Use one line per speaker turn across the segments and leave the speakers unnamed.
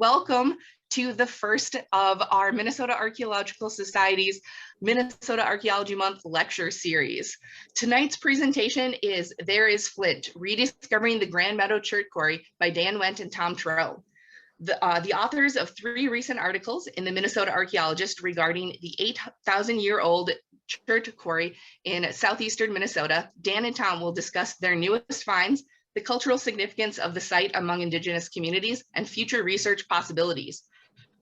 welcome to the first of our Minnesota Archaeological Society's Minnesota Archaeology Month lecture series. Tonight's presentation is There is Flint, Rediscovering the Grand Meadow Chert Quarry by Dan Wendt and Tom Trow. The authors of 3 recent articles in the Minnesota Archaeologist regarding the 8,000-year-old Chert Quarry in southeastern Minnesota, Dan and Tom will discuss their newest finds, the cultural significance of the site among Indigenous communities, and future research possibilities.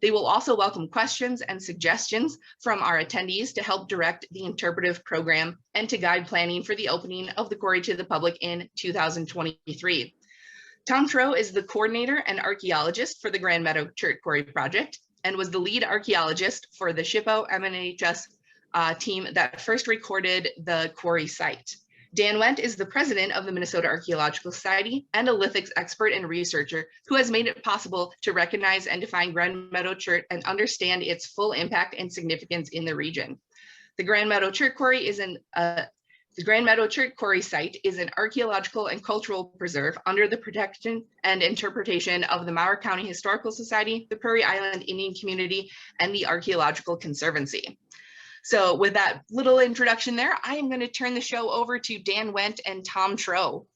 They will also welcome questions and suggestions from our attendees to help direct the interpretive program and to guide planning for the opening of the quarry to the public in 2023. Tom Trow is the coordinator and archaeologist for the Grand Meadow Chert Quarry project and was the lead archaeologist for the SHPO MNHS team that first recorded the quarry site. Dan Wendt is the president of the Minnesota Archaeological Society and a lithics expert and researcher who has made it possible to recognize and define Grand Meadow Chert and understand its full impact and significance in the region. The Grand Meadow Chert Quarry is the Grand Meadow Chert Quarry site is an archaeological and cultural preserve under the protection and interpretation of the Mower County Historical Society, the Prairie Island Indian Community, and the Archaeological Conservancy. So with that little introduction there, I am going to turn the show over to Dan Wendt and Tom Trow.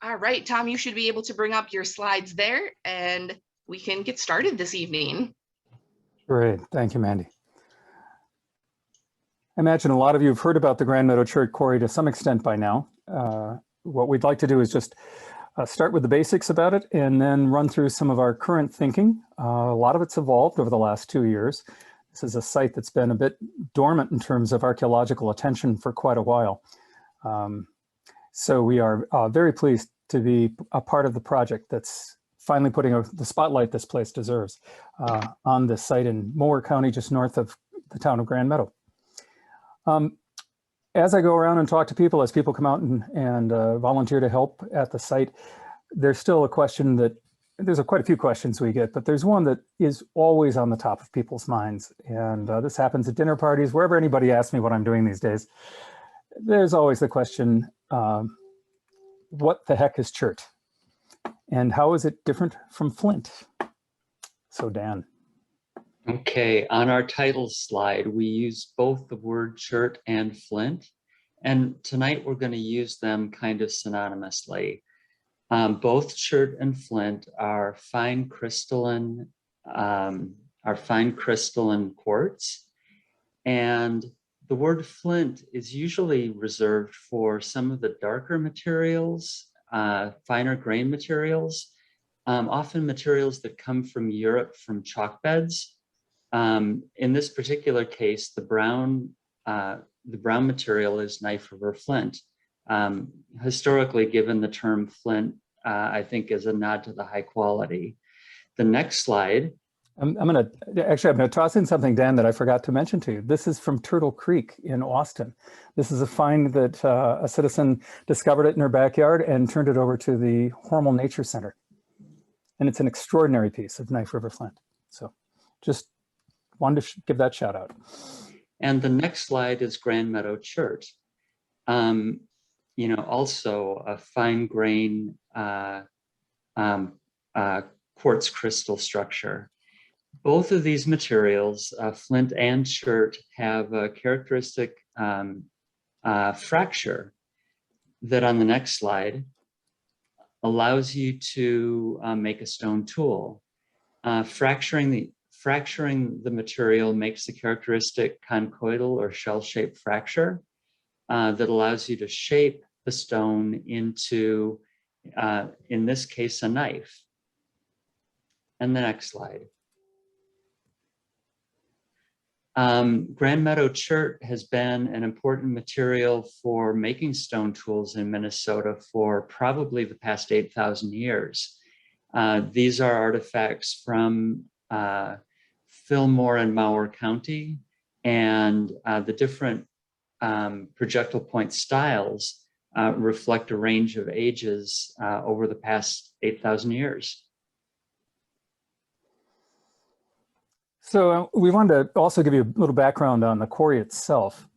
All right, Tom, you should be able to bring up your slides there and we can get started this evening.
Great, thank you, Mandy. I imagine a lot of you have heard about the Grand Meadow Chert Quarry to some extent by now. What we'd like to do is just start with the basics about it and then run through some of our current thinking. A lot of it's evolved over the last 2 years. This is a site that's been a bit dormant in terms of archaeological attention for quite a while. So we are very pleased to be a part of the project that's finally putting the spotlight this place deserves on this site in Mower County, just north of the town of Grand Meadow. As I go around and talk to people, as people come out and volunteer to help at the site, there's still a question that, there's quite a few questions we get, but there's one that is always on the top of people's minds. And this happens at dinner parties, wherever anybody asks me what I'm doing these days. There's always the question, what the heck is chert? And how is it different from flint? So Dan.
Okay, on our title slide, we use both the word chert and flint, and tonight we're going to use them kind of synonymously. Both chert and flint are fine crystalline quartz, and the word flint is usually reserved for some of the darker materials, finer grain materials, often materials that come from Europe from chalk beds. In this particular case, the brown material is knife river flint. Historically, given the term flint, I think is a nod to the high quality. The next slide.
I'm going to toss in something, Dan, that I forgot to mention to you. This is from Turtle Creek in Austin. This is a find that a citizen discovered it in her backyard and turned it over to the Hormel Nature Center. And it's an extraordinary piece of knife river flint. So just wanted to give that shout out.
And the next slide is Grand Meadow Chert. Also a fine grain quartz crystal structure. Both of these materials, flint and chert, have a characteristic fracture that on the next slide allows you to make a stone tool. Fracturing the material makes the characteristic conchoidal or shell-shaped fracture that allows you to shape the stone into, in this case, a knife. And the next slide. Grand Meadow Chert has been an important material for making stone tools in Minnesota for probably the past 8,000 years. These are artifacts from Fillmore and Mower County, and the different projectile point styles reflect a range of ages over the past 8,000 years.
So we wanted to also give you a little background on the quarry itself.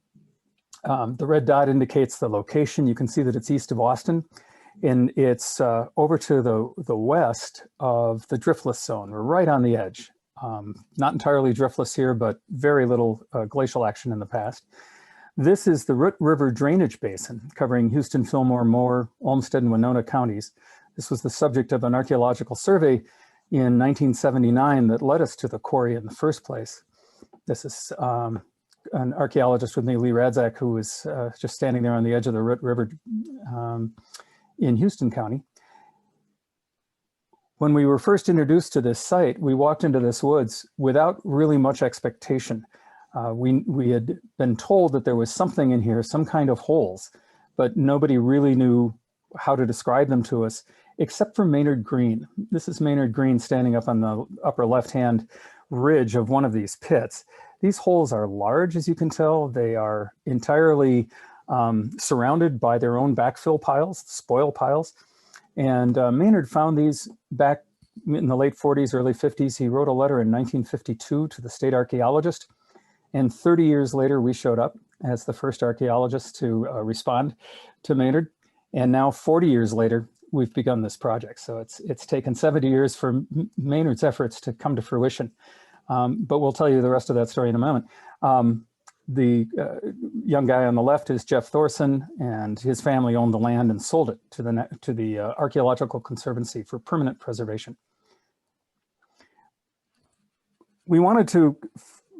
The red dot indicates the location. You can see that it's east of Austin. And it's over to the west of the driftless zone. We're right on the edge. Not entirely driftless here, but very little glacial action in the past. This is the Root River drainage basin covering Houston, Fillmore, Moore, Olmsted, and Oneota counties. This was the subject of an archaeological survey in 1979 that led us to the quarry in the first place. This is an archaeologist with me, Lee Radzak, who was just standing there on the edge of the Root River in Houston County. When we were first introduced to this site, we walked into this woods without really much expectation. We had been told that there was something in here, some kind of holes, but nobody really knew how to describe them to us, except for Maynard Green. This is Maynard Green standing up on the upper left-hand ridge of one of these pits. These holes are large, as you can tell. They are entirely surrounded by their own backfill piles, spoil piles. And Maynard found these back in the late 40s, early 50s. He wrote a letter in 1952 to the state archaeologist. And 30 years later, we showed up as the first archaeologists to respond to Maynard. And now 40 years later, we've begun this project. So it's taken 70 years for Maynard's efforts to come to fruition. But we'll tell you the rest of that story in a moment. The young guy on the left is Jeff Thorsen, and his family owned the land and sold it to the Archaeological Conservancy for permanent preservation. We wanted to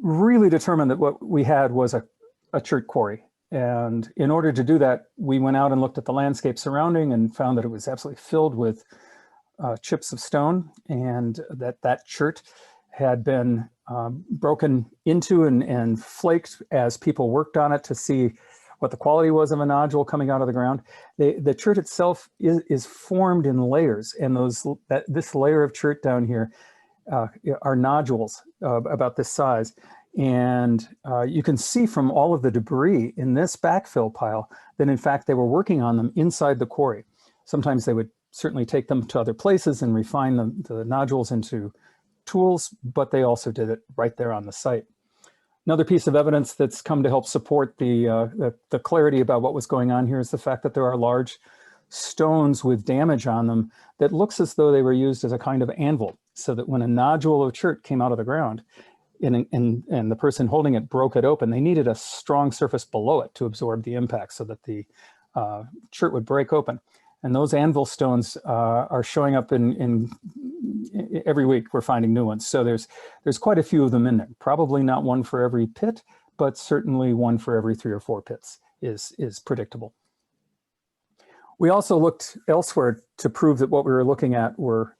really determine that what we had was a chert quarry. And in order to do that, we went out and looked at the landscape surrounding and found that it was absolutely filled with chips of stone, and that chert had been broken into and flaked as people worked on it to see what the quality was of a nodule coming out of the ground. The chert itself is formed in layers, and this layer of chert down here are nodules about this size. And you can see from all of the debris in this backfill pile that in fact they were working on them inside the quarry. Sometimes they would certainly take them to other places and refine the nodules into tools, but they also did it right there on the site. Another piece of evidence that's come to help support the clarity about what was going on here is the fact that there are large stones with damage on them that looks as though they were used as a kind of anvil, so that when a nodule of chert came out of the ground and the person holding it broke it open, they needed a strong surface below it to absorb the impact so that the chert would break open. And those anvil stones are showing up in every week. We're finding new ones. So there's quite a few of them in there. Probably not one for every pit, but certainly one for every 3 or 4 pits is predictable. We also looked elsewhere to prove that what we were looking at were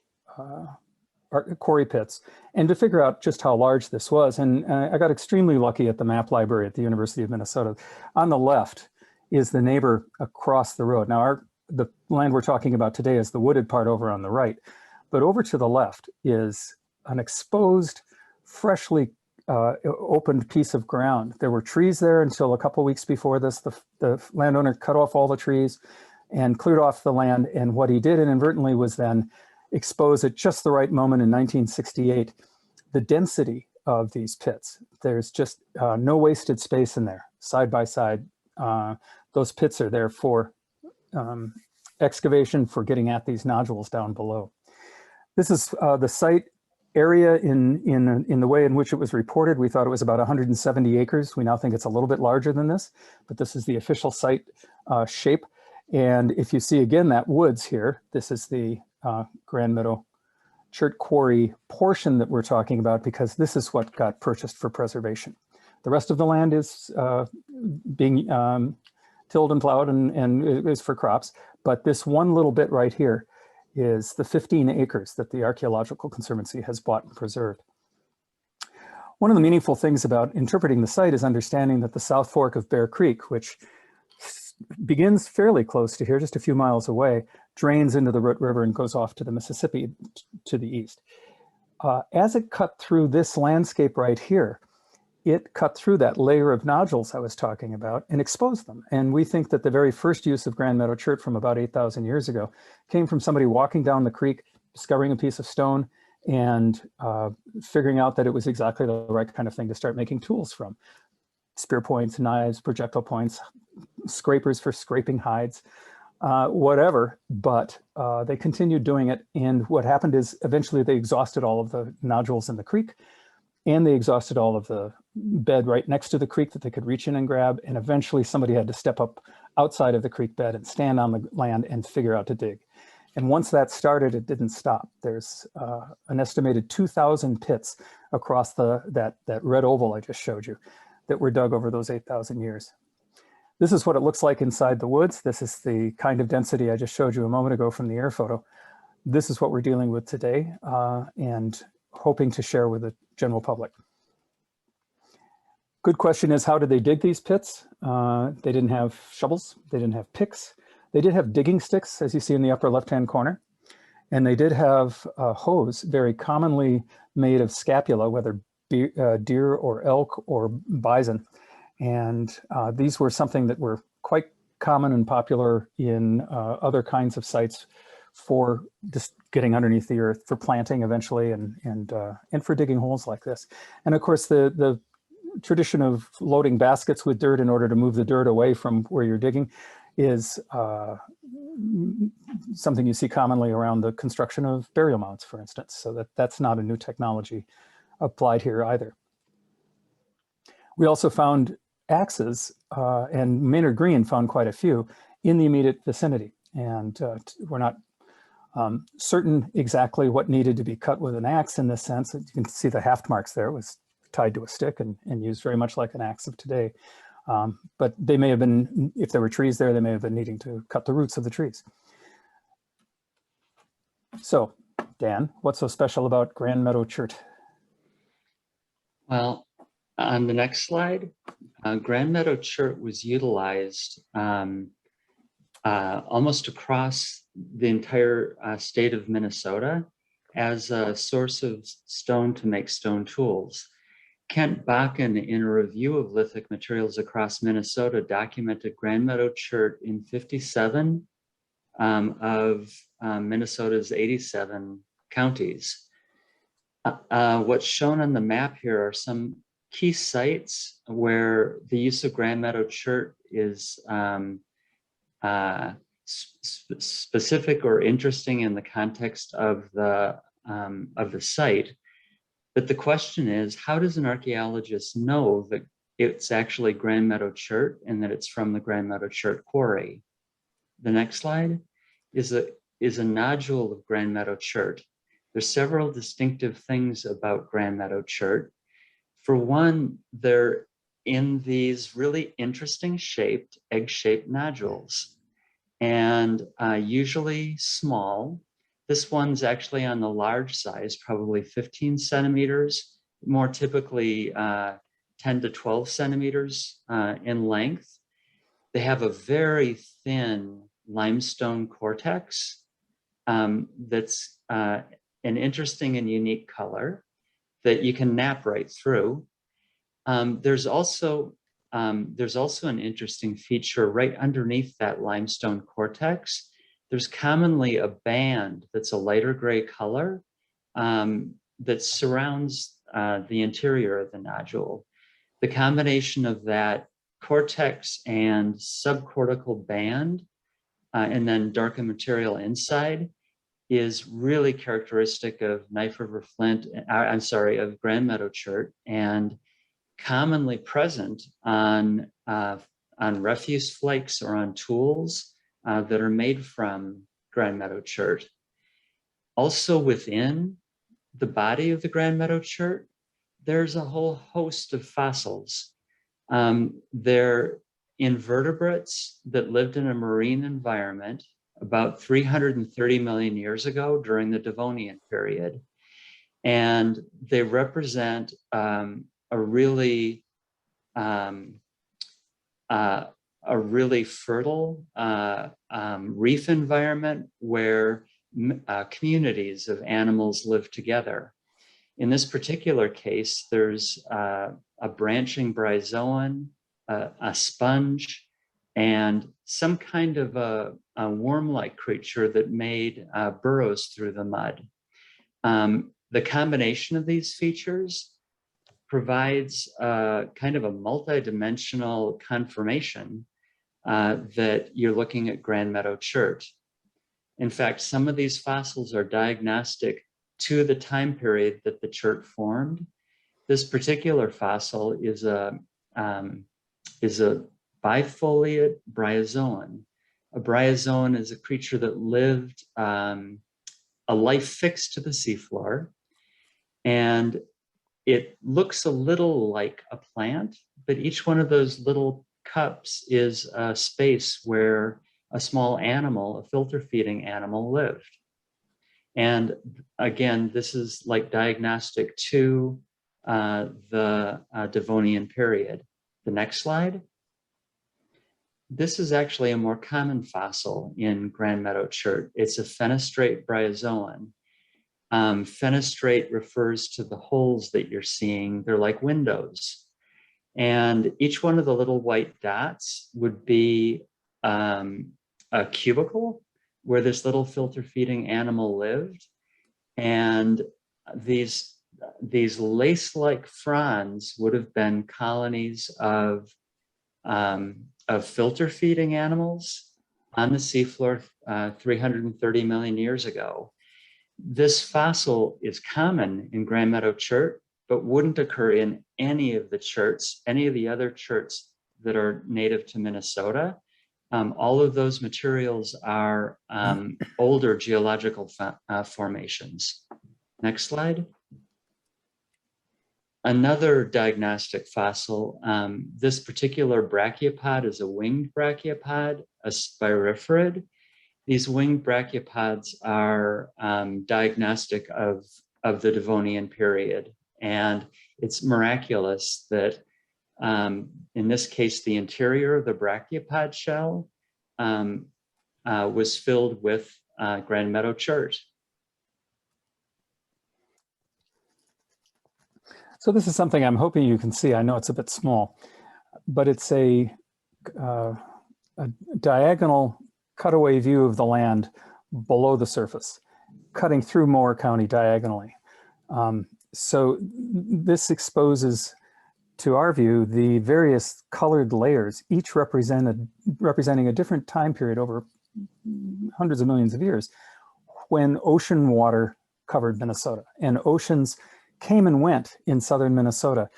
quarry pits, and to figure out just how large this was. And I got extremely lucky at the map library at the University of Minnesota. On the left is the neighbor across the road. Now the land we're talking about today is the wooded part over on the right, but over to the left is an exposed, freshly opened piece of ground. There were trees there until a couple weeks before this. The landowner cut off all the trees and cleared off the land. And what he did inadvertently was then expose at just the right moment in 1968, the density of these pits. There's just no wasted space in there, side by side. Those pits are there for excavation, for getting at these nodules down below. This is the site area in the way in which it was reported. We thought it was about 170 acres. We now think it's a little bit larger than this, but this is the official site shape. And if you see again that woods here, this is the Grand Meadow Chert Quarry portion that we're talking about, because this is what got purchased for preservation. The rest of the land is being tilled and plowed and is for crops. But this one little bit right here is the 15 acres that the Archaeological Conservancy has bought and preserved. One of the meaningful things about interpreting the site is understanding that the South Fork of Bear Creek, which begins fairly close to here, just a few miles away, drains into the Root River and goes off to the Mississippi to the east. As it cut through this landscape right here, it cut through that layer of nodules I was talking about and exposed them. And we think that the very first use of Grand Meadow Chert from about 8,000 years ago came from somebody walking down the creek, discovering a piece of stone, and figuring out that it was exactly the right kind of thing to start making tools from. Spear points, knives, projectile points, scrapers for scraping hides. whatever, but they continued doing it. And what happened is eventually they exhausted all of the nodules in the creek, and they exhausted all of the bed right next to the creek that they could reach in and grab. And eventually somebody had to step up outside of the creek bed and stand on the land and figure out to dig. And once that started, it didn't stop. There's an estimated 2,000 pits across that red oval I just showed you that were dug over those 8,000 years. This is what it looks like inside the woods. This is the kind of density I just showed you a moment ago from the air photo. This is what we're dealing with today and hoping to share with the general public. Good question is, how did they dig these pits? They didn't have shovels. They didn't have picks. They did have digging sticks, as you see in the upper left-hand corner. And they did have hoes, very commonly made of scapula, whether deer or elk or bison. And these were something that were quite common and popular in other kinds of sites for just getting underneath the earth, for planting eventually, and for digging holes like this. And of course, the tradition of loading baskets with dirt in order to move the dirt away from where you're digging is something you see commonly around the construction of burial mounds, for instance. So that's not a new technology applied here either. We also found axes, and Maynard Green found quite a few in the immediate vicinity. And we're not certain exactly what needed to be cut with an axe in this sense. You can see the haft marks there. It was tied to a stick and used very much like an axe of today. But they may have been, if there were trees there, they may have been needing to cut the roots of the trees. So, Dan, what's so special about Grand Meadow Chert?
Well, on the next slide, Grand Meadow Chert was utilized almost across the entire state of Minnesota as a source of stone to make stone tools. Kent Bakken, in a review of lithic materials across Minnesota, documented Grand Meadow Chert in 57 of Minnesota's 87 counties. What's shown on the map here are some key sites where the use of Grand Meadow Chert is specific or interesting in the context of the site. But the question is, how does an archaeologist know that it's actually Grand Meadow Chert and that it's from the Grand Meadow Chert Quarry? The next slide is a nodule of Grand Meadow Chert. There's several distinctive things about Grand Meadow Chert. For one, they're in these really interesting shaped, egg-shaped nodules, and usually small. This one's actually on the large size, probably 15 centimeters, more typically 10 to 12 centimeters in length. They have a very thin limestone cortex that's an interesting and unique color that you can nap right through. There's also an interesting feature right underneath that limestone cortex. There's commonly a band that's a lighter gray color that surrounds the interior of the nodule. The combination of that cortex and subcortical band and then darker material inside is really characteristic of Knife River Flint, of Grand Meadow Chert, and commonly present on refuse flakes or on tools that are made from Grand Meadow Chert. Also within the body of the Grand Meadow Chert, there's a whole host of fossils. They're invertebrates that lived in a marine environment about 330 million years ago during the Devonian period. And they represent a really fertile reef environment where communities of animals live together. In this particular case, there's a branching bryozoan, a sponge, and some kind of a worm-like creature that made burrows through the mud. The combination of these features provides kind of a multi-dimensional confirmation that you're looking at Grand Meadow Chert. In fact, some of these fossils are diagnostic to the time period that the chert formed. This particular fossil is a bifoliate bryozoan. A bryozoan is a creature that lived a life fixed to the seafloor, and it looks a little like a plant, but each one of those little cups is a space where a small animal, a filter feeding animal, lived. And again, this is like diagnostic to the Devonian period. The next slide. This is actually a more common fossil in Grand Meadow Chert. It's a fenestrate bryozoan. Fenestrate refers to the holes that you're seeing. They're like windows. And each one of the little white dots would be a cubicle where this little filter feeding animal lived. And these lace-like fronds would have been colonies of filter feeding animals on the seafloor 330 million years ago. This fossil is common in Grand Meadow Chert, but wouldn't occur in any of the cherts, any of the other cherts that are native to Minnesota. All of those materials are older geological formations. Next slide. Another diagnostic fossil, this particular brachiopod is a winged brachiopod, a spirotherid. These winged brachiopods are diagnostic of the Devonian period. And it's miraculous that in this case, the interior of the brachiopod shell was filled with Grand Meadow Chert.
So this is something I'm hoping you can see. I know it's a bit small, but it's a diagonal cutaway view of the land below the surface, cutting through Moore County diagonally. So this exposes, to our view, the various colored layers, each representing a different time period over hundreds of millions of years, when ocean water covered Minnesota. And oceans came and went in southern Minnesota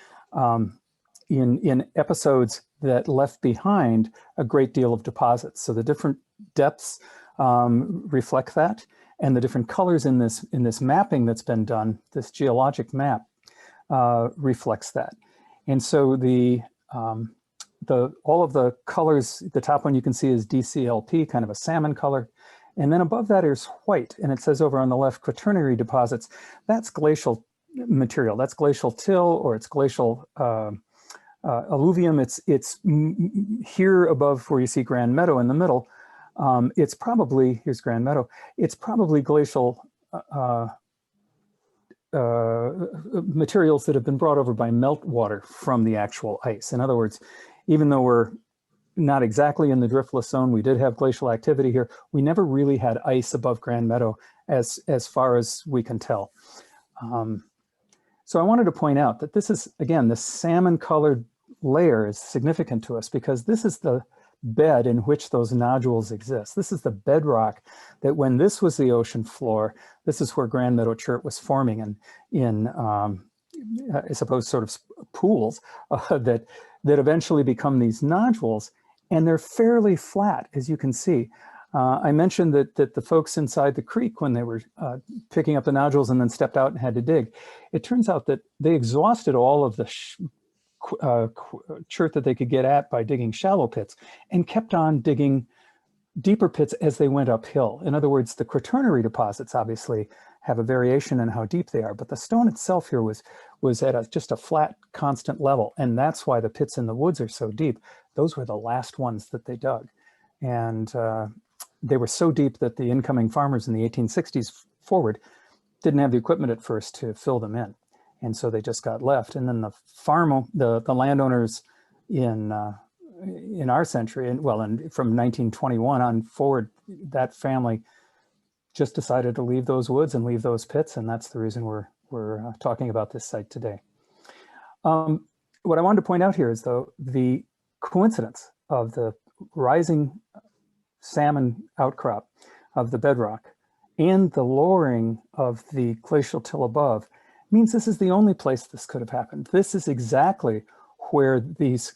in episodes that left behind a great deal of deposits. So the different depths reflect that, and the different colors in this mapping that's been done, this geologic map, reflects that. And so all of the colors, the top one you can see is DCLP, kind of a salmon color. And then above that is white. And it says over on the left, quaternary deposits. That's glacial material. That's glacial till, or it's glacial alluvium. It's here above where you see Grand Meadow in the middle. It's probably, here's Grand Meadow. It's probably glacial materials that have been brought over by meltwater from the actual ice. In other words, even though we're not exactly in the driftless zone, we did have glacial activity here. We never really had ice above Grand Meadow as far as we can tell. So I wanted to point out that this is, again, this salmon colored layer is significant to us because this is the bed in which those nodules exist. This is the bedrock that when this was the ocean floor, this is where Grand Meadow Chert was forming in I suppose, sort of pools that eventually become these nodules, and they're fairly flat, as you can see. I mentioned that the folks inside the creek, when they were picking up the nodules and then stepped out and had to dig, it turns out that they exhausted all of the chert that they could get at by digging shallow pits and kept on digging deeper pits as they went uphill. In other words, the quaternary deposits obviously have a variation in how deep they are, but the stone itself here was at just a flat, constant level. And that's why the pits in the woods are so deep. Those were the last ones that they dug. And they were so deep that the incoming farmers in the 1860s forward didn't have the equipment at first to fill them in. And so they just got left. And then the landowners in our century, and from 1921 on forward, that family just decided to leave those woods and leave those pits. And that's the reason we're talking about this site today. What I wanted to point out here is, though, the coincidence of the rising salmon outcrop of the bedrock and the lowering of the glacial till above means this is the only place this could have happened. This is exactly where these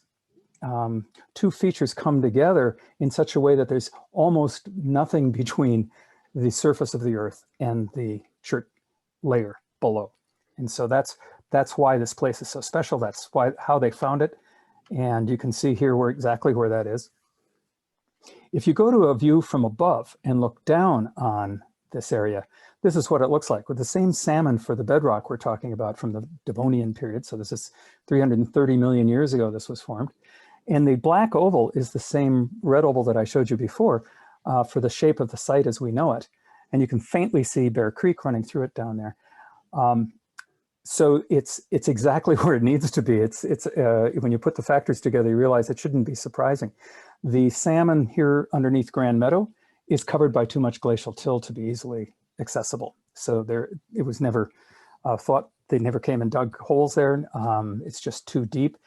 two features come together in such a way that there's almost nothing between the surface of the earth and the chert layer below. And so that's why this place is so special. That's why how they found it. And you can see here exactly where that is. If you go to a view from above and look down on this area, this is what it looks like with the same salmon for the bedrock we're talking about from the Devonian period. So this is 330 million years ago this was formed. And the black oval is the same red oval that I showed you before for the shape of the site as we know it. And you can faintly see Bear Creek running through it down there. So it's exactly where it needs to be. It's when you put the factors together, you realize it shouldn't be surprising. The salmon here underneath Grand Meadow is covered by too much glacial till to be easily accessible. So it was never thought, they never came and dug holes there. It's just too deep.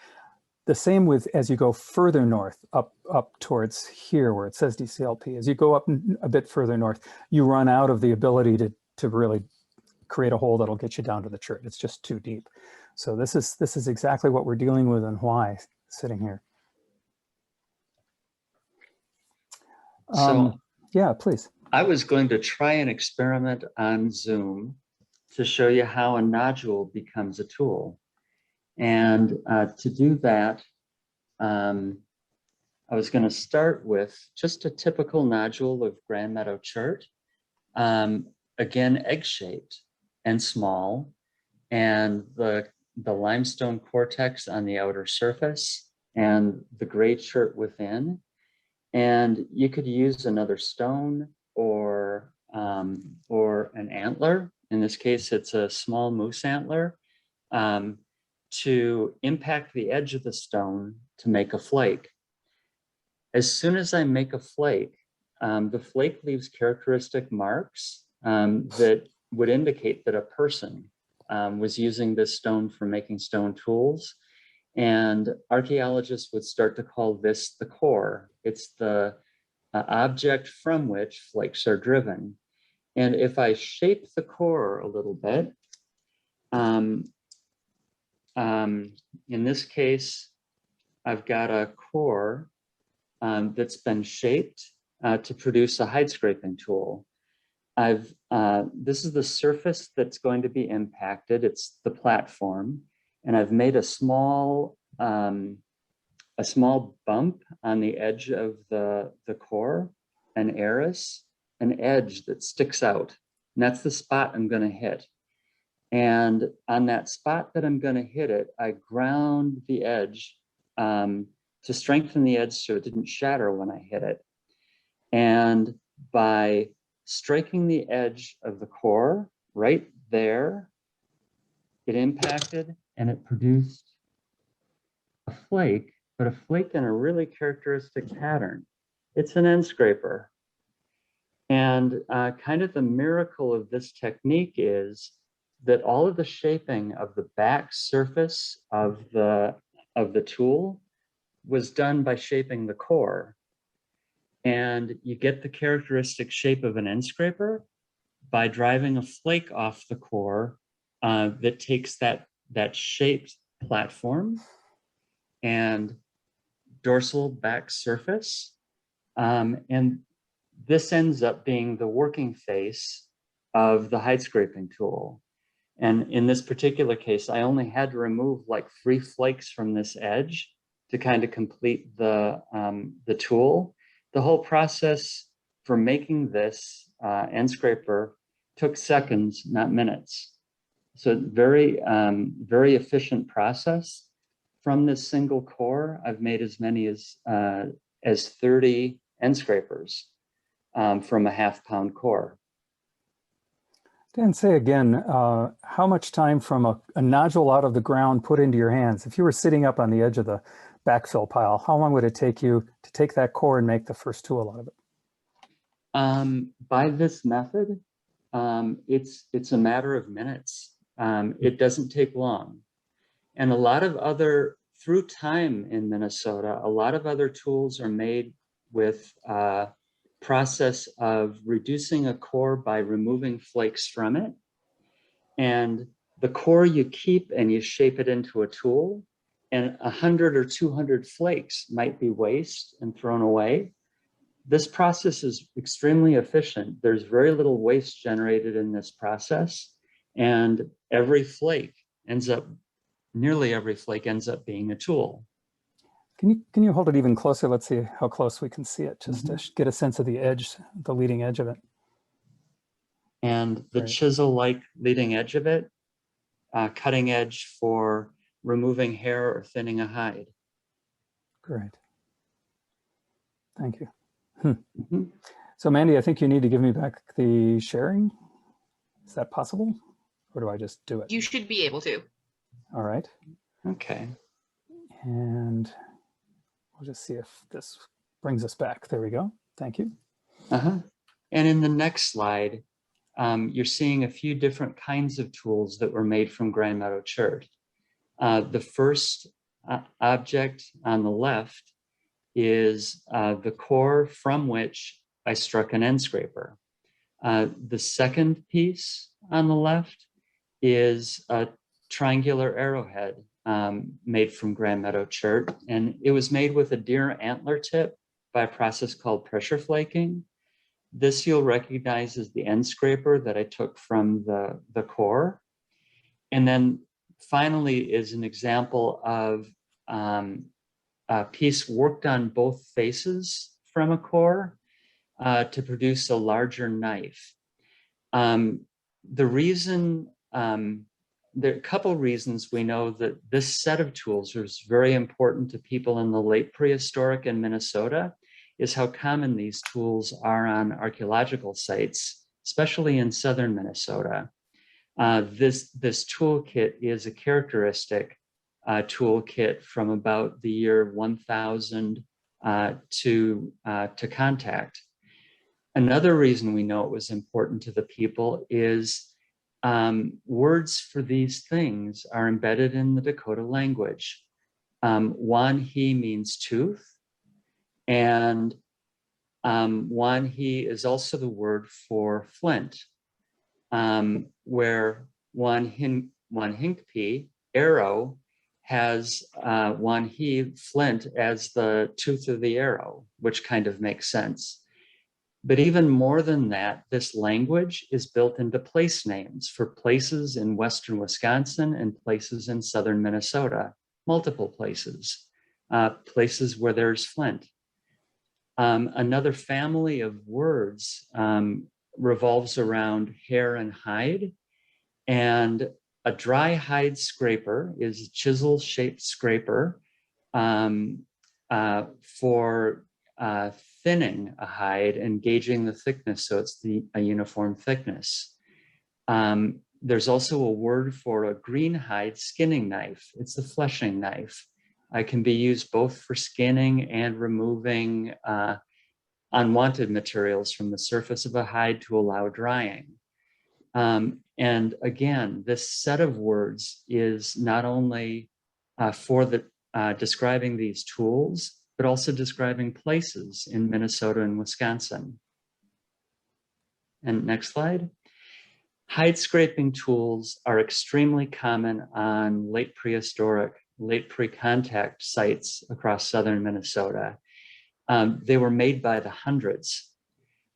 The same with as you go further north, up towards here where it says DCLP. As you go up a bit further north, you run out of the ability to really create a hole that'll get you down to the chert. It's just too deep. So this is exactly what we're dealing with and why sitting here.
So
yeah, please.
I was going to try an experiment on Zoom to show you how a nodule becomes a tool. And to do that, I was going to start with just a typical nodule of Grand Meadow chert. Again, egg-shaped and small, and the limestone cortex on the outer surface and the gray chert within. And you could use another stone or an antler. In this case, it's a small moose antler to impact the edge of the stone to make a flake. As soon as I make a flake, the flake leaves characteristic marks that would indicate that a person was using this stone for making stone tools. And archaeologists would start to call this the core. It's the object from which flakes are driven. And if I shape the core a little bit, in this case, I've got a core that's been shaped to produce a hide scraping tool. This is the surface that's going to be impacted. It's the platform. And I've made a small bump on the edge of the core, an eris, an edge that sticks out. And that's the spot I'm going to hit. And on that spot that I'm going to hit it, I ground the edge to strengthen the edge so it didn't shatter when I hit it. And by striking the edge of the core right there, it impacted and it produced a flake, but a flake in a really characteristic pattern. It's an end scraper. And kind of the miracle of this technique is that all of the shaping of the back surface of the tool was done by shaping the core. And you get the characteristic shape of an end scraper by driving a flake off the core that takes that shaped platform and dorsal back surface. And this ends up being the working face of the hide scraping tool. And in this particular case, I only had to remove like 3 flakes from this edge to kind of complete the tool. The whole process for making this end scraper took seconds, not minutes. So very, very efficient process. From this single core, I've made as many as 30 end scrapers from a half-pound core.
Dan, say again, how much time from a nodule out of the ground put into your hands? If you were sitting up on the edge of the backfill pile, how long would it take you to take that core and make the first tool out of it?
By this method, it's a matter of minutes. It doesn't take long. And a lot of other, through time in Minnesota, a lot of other tools are made with a process of reducing a core by removing flakes from it. And the core you keep and you shape it into a tool, and 100 or 200 flakes might be waste and thrown away. This process is extremely efficient. There's very little waste generated in this process, and nearly every flake ends up being a tool.
Can you hold it even closer? Let's see how close we can see it, just to get a sense of the edge, the leading edge of it.
And the chisel-like leading edge of it, cutting edge for removing hair or thinning a hide.
Great. Thank you. So Mandy, I think you need to give me back the sharing. Is that possible? Or do I just do it?
You should be able to.
All right.
Okay.
And we'll just see if this brings us back. There we go. Thank you.
And in the next slide, you're seeing a few different kinds of tools that were made from Grand Meadow Chert. The first object on the left is the core from which I struck an end scraper. The second piece on the left is a triangular arrowhead made from Grand Meadow Chert, and it was made with a deer antler tip by a process called pressure flaking. This you'll recognize as the end scraper that I took from the core. And then finally is an example of a piece worked on both faces from a core to produce a larger knife. There are a couple reasons we know that this set of tools is very important to people in the late prehistoric in Minnesota, is how common these tools are on archaeological sites, especially in southern Minnesota. This toolkit is a characteristic toolkit from about the year 1000 to contact. Another reason we know it was important to the people is words for these things are embedded in the Dakota language. Wan-he means tooth, and Wan-he is also the word for flint, where Wan-hinkpi, arrow, has Wan-he, flint, as the tooth of the arrow, which kind of makes sense. But even more than that, this language is built into place names for places in western Wisconsin and places in southern Minnesota, multiple places, places where there's flint. Another family of words revolves around hair and hide, and a dry hide scraper is a chisel-shaped scraper for thinning a hide and gauging the thickness so it's a uniform thickness. There's also a word for a green hide skinning knife. It's the fleshing knife. It can be used both for skinning and removing unwanted materials from the surface of a hide to allow drying. And again, this set of words is not only for describing these tools, but also describing places in Minnesota and Wisconsin. And next slide. Hide scraping tools are extremely common on late prehistoric, late pre-contact sites across southern Minnesota. They were made by the hundreds.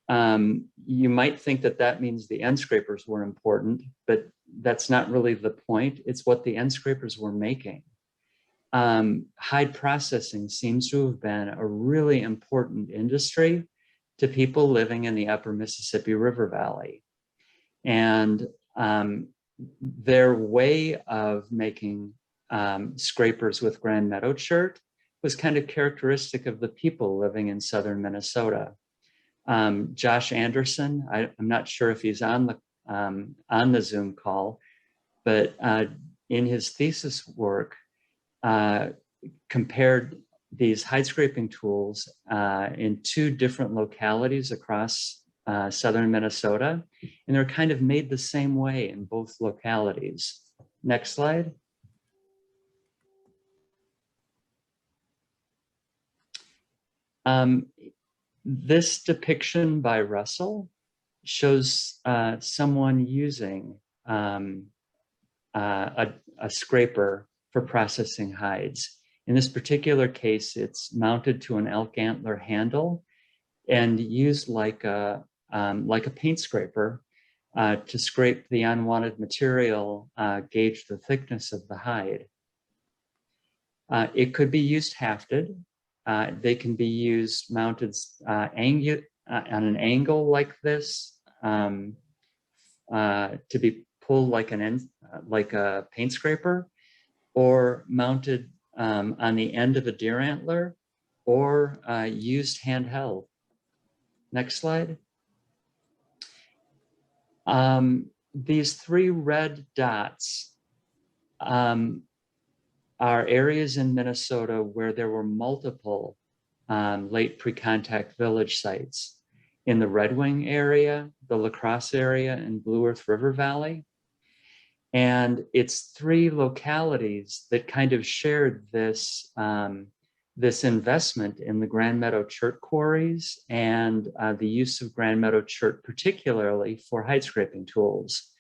You might think that means the end scrapers were important, but that's not really the point. It's what the end scrapers were making. Hide processing seems to have been a really important industry to people living in the upper Mississippi River Valley. And their way of making scrapers with Grand Meadow Chert was kind of characteristic of the people living in southern Minnesota. Josh Anderson, I'm not sure if he's on the Zoom call, but in his thesis work, compared these hide scraping tools in two different localities across southern Minnesota, and they're kind of made the same way in both localities. Next slide. This depiction by Russell shows someone using a scraper for processing hides. In this particular case, it's mounted to an elk antler handle and used like a paint scraper to scrape the unwanted material, gauge the thickness of the hide. It could be used hafted. They can be used mounted on an angle like this to be pulled like a paint scraper, or mounted on the end of a deer antler, or used handheld. Next slide. These three red dots are areas in Minnesota where there were multiple late pre-contact village sites in the Red Wing area, the La Crosse area, and Blue Earth River Valley. And it's three localities that kind of shared this, this investment in the Grand Meadow Chert quarries and the use of Grand Meadow Chert, particularly for hide scraping tools.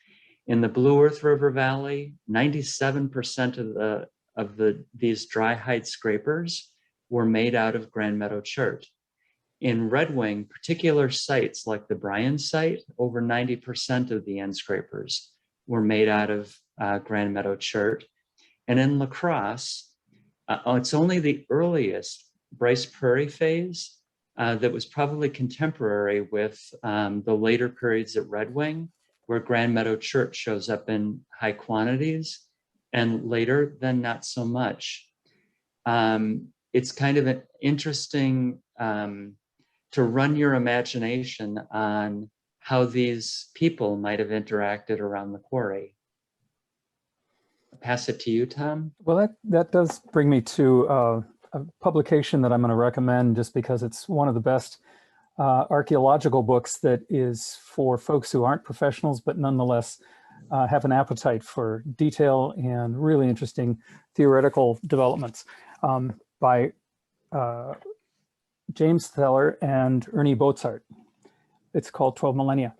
In the Blue Earth River Valley, 97% of these dry hide scrapers were made out of Grand Meadow Chert. In Red Wing, particular sites like the Bryan site, over 90% of the end scrapers were made out of Grand Meadow Chert. And in La Crosse, it's only the earliest Bryce Prairie phase that was probably contemporary with the later periods at Red Wing, where Grand Meadow Chert shows up in high quantities, and later then not so much. It's kind of an interesting to run your imagination on how these people might have interacted around the quarry. I'll pass it to you, Tom.
Well, that does bring me to a publication that I'm going to recommend just because it's one of the best archaeological books that is for folks who aren't professionals, but nonetheless have an appetite for detail and really interesting theoretical developments by James Theller and Ernie Botzart. It's called 12 Millennia.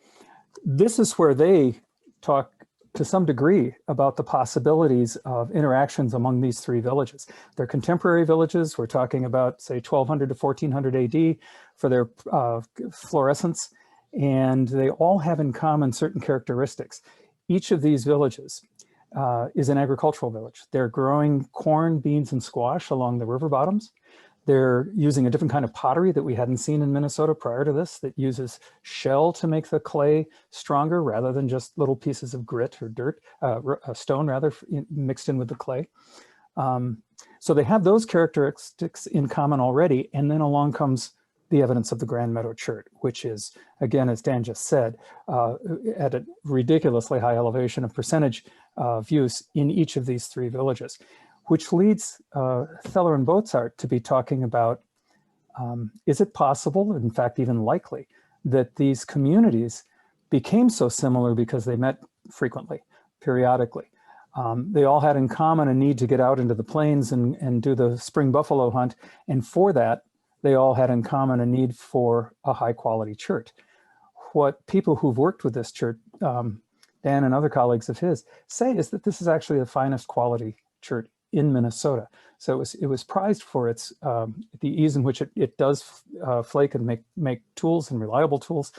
This is where they talk to some degree about the possibilities of interactions among these three villages. They're contemporary villages. We're talking about, say, 1200 to 1400 AD for their fluorescence, and they all have in common certain characteristics. Each of these villages is an agricultural village. They're growing corn, beans, and squash along the river bottoms. They're using a different kind of pottery that we hadn't seen in Minnesota prior to this, that uses shell to make the clay stronger rather than just little pieces of grit or dirt, stone rather, mixed in with the clay. So they have those characteristics in common already, and then along comes the evidence of the Grand Meadow Chert, which is, again, as Dan just said, at a ridiculously high elevation of percentage of use in each of these three villages, which leads Theller and Botzart to be talking about, is it possible, in fact, even likely, that these communities became so similar because they met frequently, periodically. They all had in common a need to get out into the plains and do the spring buffalo hunt, and for that, they all had in common a need for a high quality chert. What people who've worked with this chert, Dan and other colleagues of his, say is that this is actually the finest quality chert in Minnesota. So it was prized for its the ease in which it does flake and make tools and reliable tools.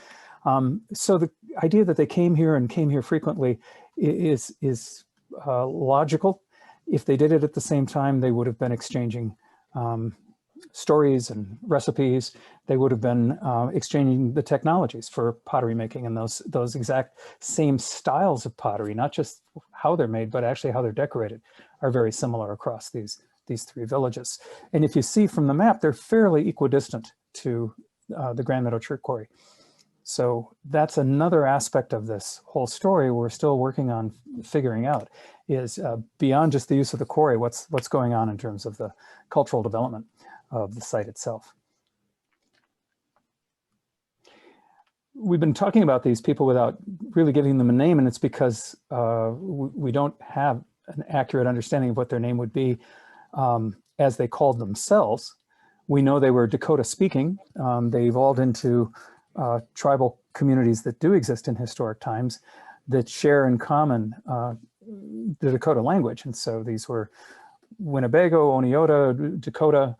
So the idea that they came here frequently is logical. If they did it at the same time, they would have been exchanging stories and recipes. They would have been exchanging the technologies for pottery making, and those exact same styles of pottery, not just how they're made, but actually how they're decorated, are very similar across these three villages. And if you see from the map, they're fairly equidistant to the Grand Meadow Chert Quarry. So that's another aspect of this whole story we're still working on figuring out, is beyond just the use of the quarry, what's going on in terms of the cultural development of the site itself. We've been talking about these people without really giving them a name, and it's because we don't have an accurate understanding of what their name would be as they called themselves, We know they were Dakota speaking. They evolved into tribal communities that do exist in historic times that share in common the Dakota language. And so these were Winnebago, Oneota, Dakota,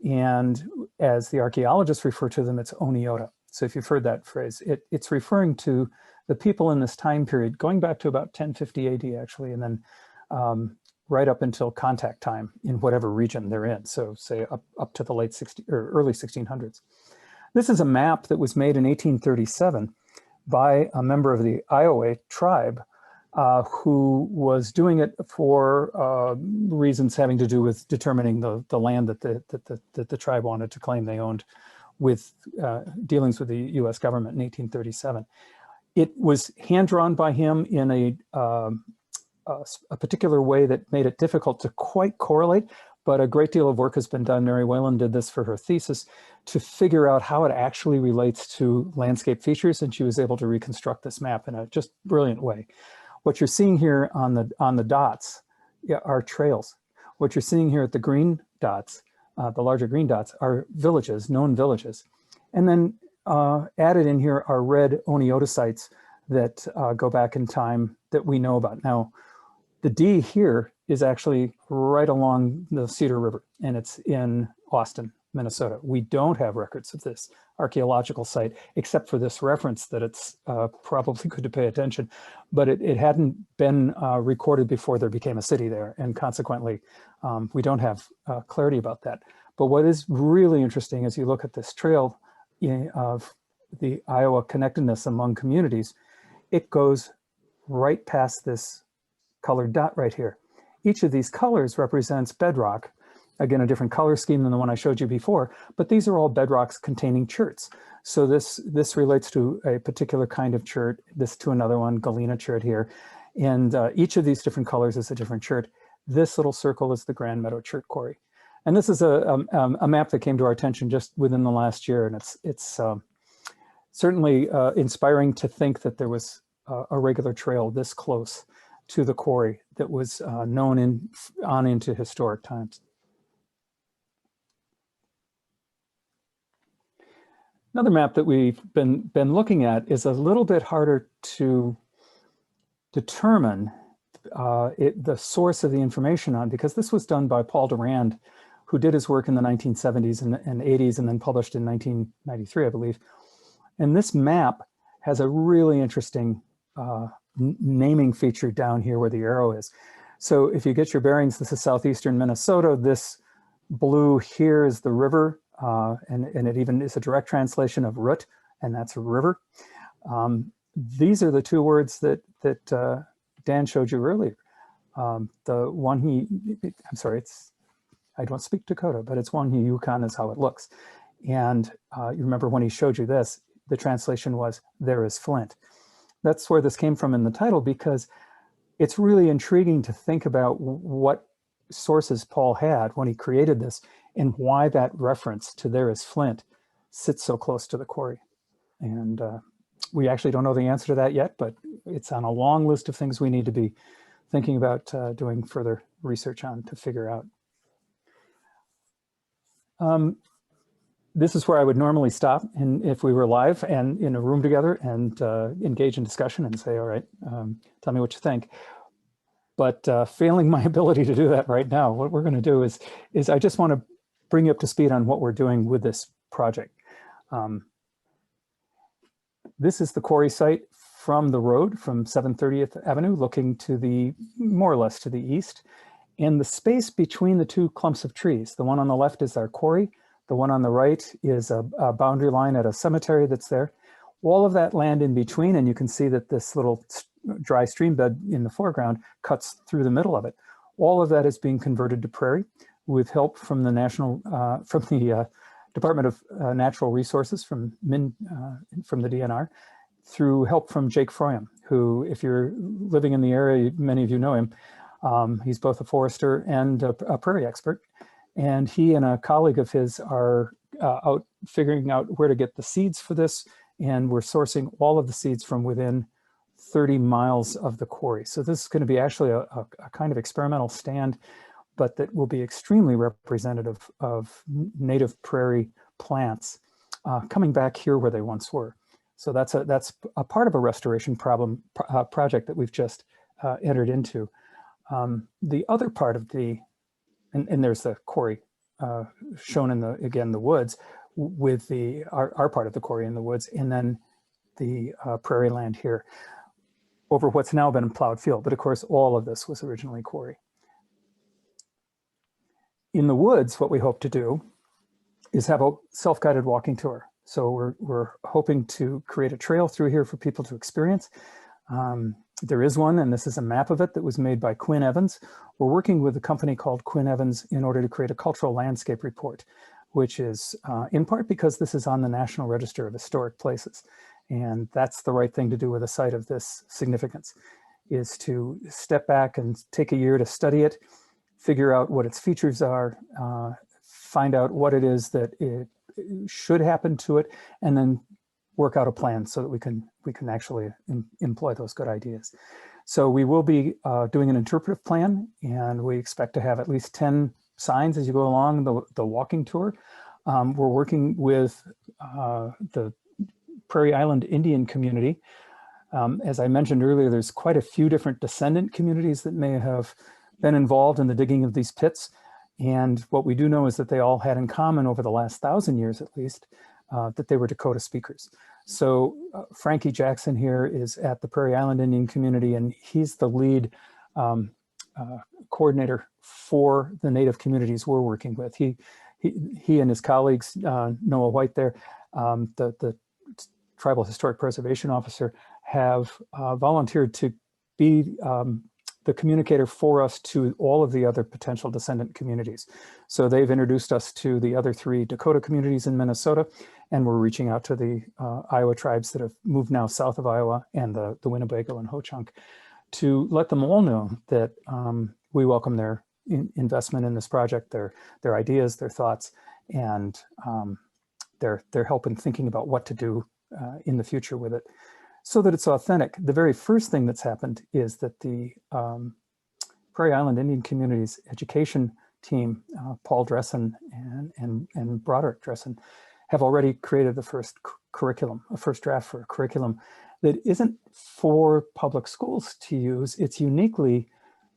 and as the archaeologists refer to them, it's Oneota. So if you've heard that phrase, it's referring to the people in this time period, going back to about 1050 AD actually, and then right up until contact time in whatever region they're in. So say up to the late 60s or early 1600s. This is a map that was made in 1837 by a member of the Iowa tribe who was doing it for reasons having to do with determining the land that the tribe wanted to claim they owned with dealings with the US government in 1837. It was hand-drawn by him in a particular way that made it difficult to quite correlate, but a great deal of work has been done. Mary Whalen did this for her thesis to figure out how it actually relates to landscape features, and she was able to reconstruct this map in a just brilliant way. What you're seeing here on the dots are trails. What you're seeing here at the green dots, the larger green dots, are villages, known villages. And then added in here are red Oneota sites that go back in time that we know about. Now, the D here is actually right along the Cedar River, and it's in Austin, Minnesota. We don't have records of this archaeological site, except for this reference that it's probably good to pay attention, but it hadn't been recorded before there became a city there, and consequently, we don't have clarity about that. But what is really interesting as you look at this trail of the Iowa connectedness among communities, it goes right past this colored dot right here. Each of these colors represents bedrock. Again, a different color scheme than the one I showed you before, but these are all bedrocks containing cherts. So this relates to a particular kind of chert, this to another one, Galena chert here. And each of these different colors is a different chert. This little circle is the Grand Meadow Chert Quarry. And this is a map that came to our attention just within the last year. And it's certainly inspiring to think that there was a regular trail this close to the quarry that was known on into historic times. Another map that we've been looking at is a little bit harder to determine the source of the information on, because this was done by Paul Durand, who did his work in the 1970s and 80s and then published in 1993, I believe. And this map has a really interesting naming feature down here where the arrow is. So if you get your bearings, this is southeastern Minnesota. This blue here is the river, and it even is a direct translation of root, and that's a river. These are the two words that Dan showed you earlier. The one I'm sorry, I don't speak Dakota, but it's Wanhi Yukon is how it looks. And you remember when he showed you this, the translation was, there is Flint. That's where this came from in the title, because it's really intriguing to think about what sources Paul had when he created this and why that reference to there is Flint sits so close to the quarry. And we actually don't know the answer to that yet, but it's on a long list of things we need to be thinking about doing further research on to figure out. This is where I would normally stop if we were live and in a room together and engage in discussion and say, all right, tell me what you think. But failing my ability to do that right now, what we're going to do is I just want to bring you up to speed on what we're doing with this project. This is the quarry site from the road from 730th Avenue, looking to the more or less to the east. And the space between the two clumps of trees, the one on the left is our quarry. The one on the right is a boundary line at a cemetery that's there. All of that land in between, and you can see that this little dry stream bed in the foreground cuts through the middle of it. All of that is being converted to prairie with help from the Department of Natural Resources from the DNR, through help from Jake Froyam, who, if you're living in the area, many of you know him. He's both a forester and a prairie expert. And he and a colleague of his are out figuring out where to get the seeds for this. And we're sourcing all of the seeds from within 30 miles of the quarry. So this is going to be actually a kind of experimental stand but that will be extremely representative of native prairie plants coming back here where they once were. So that's a part of a restoration project that we've just entered into. The other part of and there's the quarry shown in the woods with our part of the quarry in the woods, and then the prairie land here over what's now been a plowed field. But of course, all of this was originally quarry. In the woods, what we hope to do is have a self-guided walking tour. So we're hoping to create a trail through here for people to experience. There is one, and this is a map of it that was made by Quinn Evans. We're working with a company called Quinn Evans in order to create a cultural landscape report, which is in part because this is on the National Register of Historic Places. And that's the right thing to do with a site of this significance, is to step back and take a year to study it, figure out what its features are, find out what it is that it should happen to it, and then work out a plan so that we can actually employ those good ideas. So we will be doing an interpretive plan, and we expect to have at least 10 signs as you go along the walking tour. We're working with the Prairie Island Indian community. As I mentioned earlier, there's quite a few different descendant communities that may have been involved in the digging of these pits. And what we do know is that they all had in common over the last 1,000 years, at least, that they were Dakota speakers. So Frankie Jackson here is at the Prairie Island Indian community, and he's the lead coordinator for the native communities we're working with. He and his colleagues, Noah White there, the Tribal Historic Preservation Officer, have volunteered to be the communicator for us to all of the other potential descendant communities. So they've introduced us to the other 3 Dakota communities in Minnesota, and we're reaching out to the Iowa tribes that have moved now south of Iowa, and the Winnebago and Ho-Chunk, to let them all know that we welcome their investment in this project, their ideas, their thoughts, and their help in thinking about what to do in the future with it, so that it's authentic. The very first thing that's happened is that the Prairie Island Indian Community's education team, Paul Dressen and Broderick Dressen, have already created the first curriculum, a first draft for a curriculum that isn't for public schools to use. It's uniquely,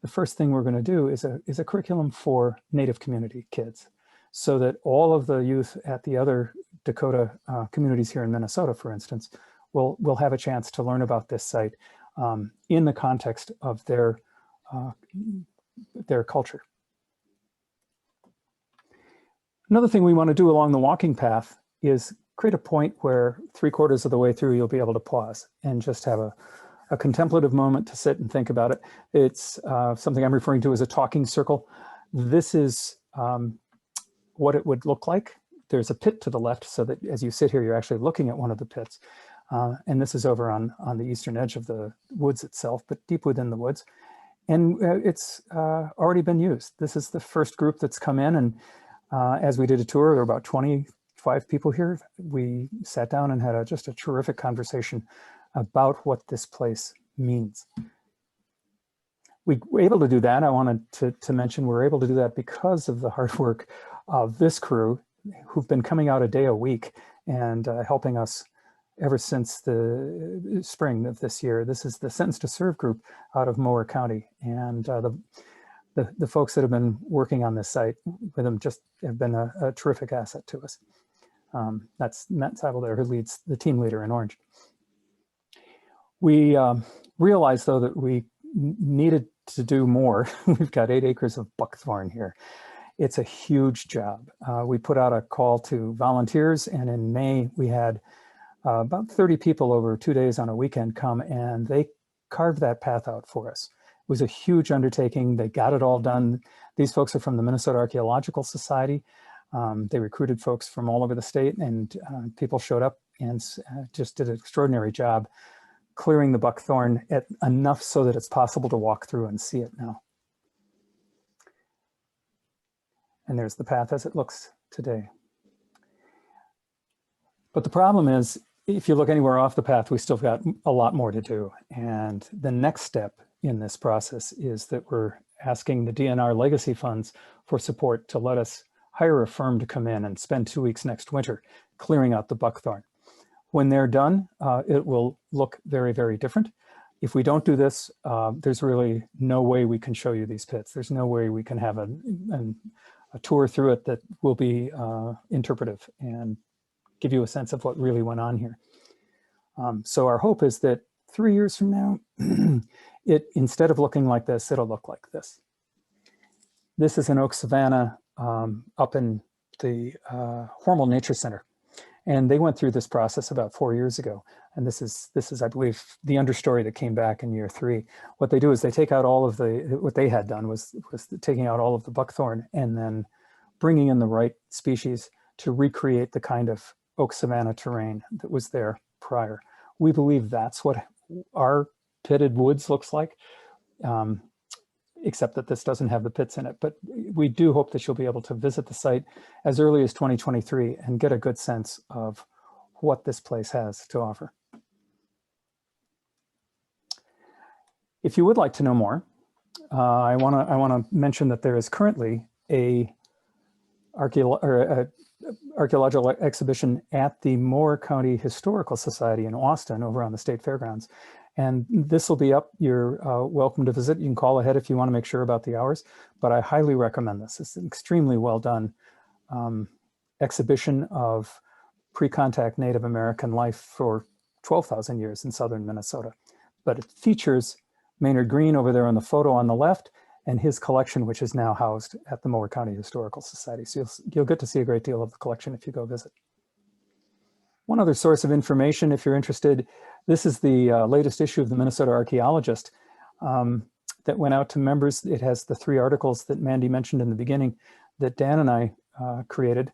the first thing we're going to do is a curriculum for Native community kids, so that all of the youth at the other Dakota communities here in Minnesota, for instance, will have a chance to learn about this site in the context of their culture. Another thing we want to do along the walking path is create a point where 3/4 of the way through you'll be able to pause and just have a contemplative moment to sit and think about it. It's something I'm referring to as a talking circle. This is what it would look like. There's a pit to the left, so that as you sit here, you're actually looking at one of the pits. And this is over on the eastern edge of the woods itself, but deep within the woods. And it's already been used. This is the first group that's come in, and as we did a tour, there were about 25 people here. We sat down and had just a terrific conversation about what this place means. We were able to do that. I wanted to mention we're able to do that because of the hard work of this crew, who've been coming out a day a week and helping us ever since the spring of this year. This is the Sentence to Serve group out of Mower County, and the folks that have been working on this site with them just have been a terrific asset to us. That's Matt Seibel there, who leads the team leader in Orange. We realized, though, that we needed to do more. We've got 8 acres of buckthorn here. It's a huge job. We put out a call to volunteers, and in May we had about 30 people over 2 days on a weekend come, and they carved that path out for us. It was a huge undertaking. They got it all done. These folks are from the Minnesota Archaeological Society. They recruited folks from all over the state, and people showed up and just did an extraordinary job clearing the buckthorn enough so that it's possible to walk through and see it now. And there's the path as it looks today. But the problem is, if you look anywhere off the path, we still got a lot more to do. And the next step in this process is that we're asking the DNR legacy funds for support to let us hire a firm to come in and spend 2 weeks next winter clearing out the buckthorn. When they're done, it will look very, very different. If we don't do this, there's really no way we can show you these pits. There's no way we can have a tour through it that will be interpretive and give you a sense of what really went on here. So our hope is that 3 years from now, instead of looking like this, it'll look like this. This is an oak savanna up in the Hormel Nature Center. And they went through this process about 4 years ago. And this is, I believe, the understory that came back in year 3. What they do is they take out all of what they had done was taking out all of the buckthorn and then bringing in the right species to recreate the kind of oak savanna terrain that was there prior. We believe that's what our pitted woods looks like, except that this doesn't have the pits in it. But we do hope that you'll be able to visit the site as early as 2023 and get a good sense of what this place has to offer. If you would like to know more, I want to mention that there is currently a archaeological exhibition at the Moore County Historical Society in Austin over on the State Fairgrounds. And this will be up. You're welcome to visit. You can call ahead if you want to make sure about the hours, but I highly recommend this. It's an extremely well done exhibition of pre-contact Native American life for 12,000 years in southern Minnesota. But it features Maynard Green over there on the photo on the left and his collection, which is now housed at the Moore County Historical Society. So you'll get to see a great deal of the collection if you go visit. One other source of information, if you're interested, this is the latest issue of the Minnesota Archaeologist that went out to members. It has the 3 articles that Mandy mentioned in the beginning that Dan and I created.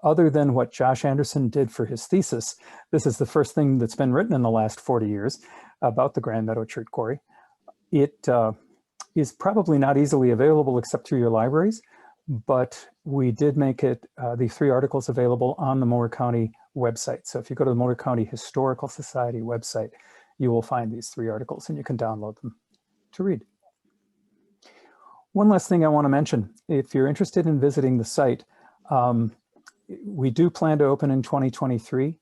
Other than what Josh Anderson did for his thesis, this is the first thing that's been written in the last 40 years about the Grand Meadow Chert Quarry. It is probably not easily available except through your libraries, but we did make it, the 3 articles available on the Moore County website. So if you go to the Moore County Historical Society website, you will find these 3 articles and you can download them to read. One last thing I want to mention, if you're interested in visiting the site, we do plan to open in 2023,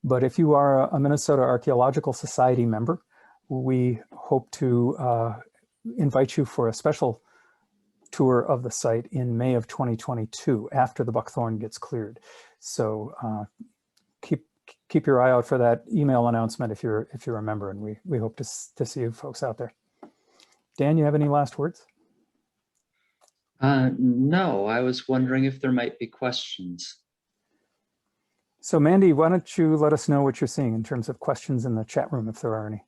but if you are a Minnesota Archaeological Society member, we hope to invite you for a special tour of the site in May of 2022 after the buckthorn gets cleared. So keep your eye out for that email announcement if you're a member, and we hope to see you folks out there. Dan, you have any last words?
No, I was wondering if there might be questions.
So Mandy, why don't you let us know what you're seeing in terms of questions in the chat room, if there are any.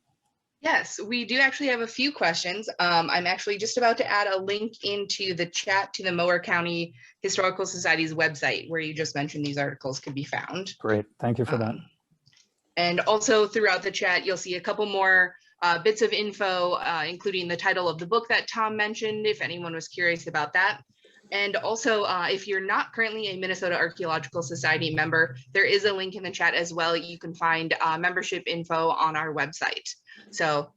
Yes, we do actually have a few questions. I'm actually just about to add a link into the chat to the Moore County Historical Society's website, where you just mentioned these articles can be found.
Great, thank you for that.
And also throughout the chat, you'll see a couple more bits of info, including the title of the book that Tom mentioned, if anyone was curious about that. And also, if you're not currently a Minnesota Archaeological Society member, there is a link in the chat as well. You can find membership info on our website. So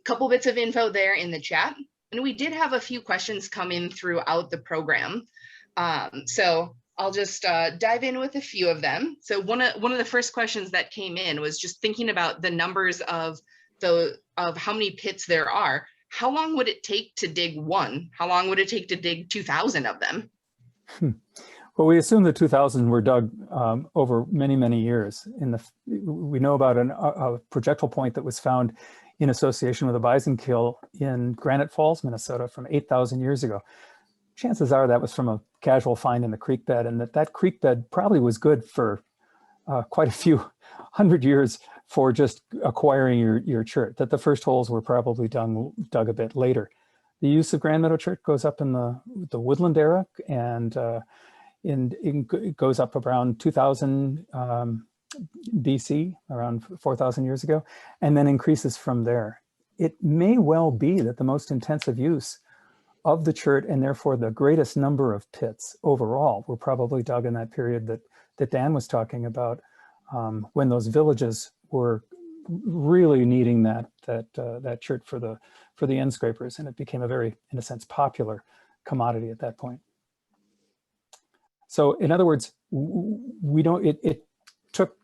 couple bits of info there in the chat. And we did have a few questions come in throughout the program. So I'll just dive in with a few of them. So one of the first questions that came in was just thinking about the numbers of how many pits there are. How long would it take to dig one? How long would it take to dig 2,000 of them?
Well, we assume the 2,000 were dug over many, many years. We know about a projectile point that was found in association with a bison kill in Granite Falls, Minnesota from 8,000 years ago. Chances are that was from a casual find in the creek bed, and that creek bed probably was good for quite a few hundred years for just acquiring your chert, that the first holes were probably dug a bit later. The use of Grand Meadow Chert goes up in the woodland era, and it goes up around 2000 BC, around 4,000 years ago, and then increases from there. It may well be that the most intensive use of the chert, and therefore the greatest number of pits overall, were probably dug in that period that Dan was talking about, when those villages were really needing that chert for for the end scrapers, and it became a very, in a sense, popular commodity at that point. So in other words, we don't, it took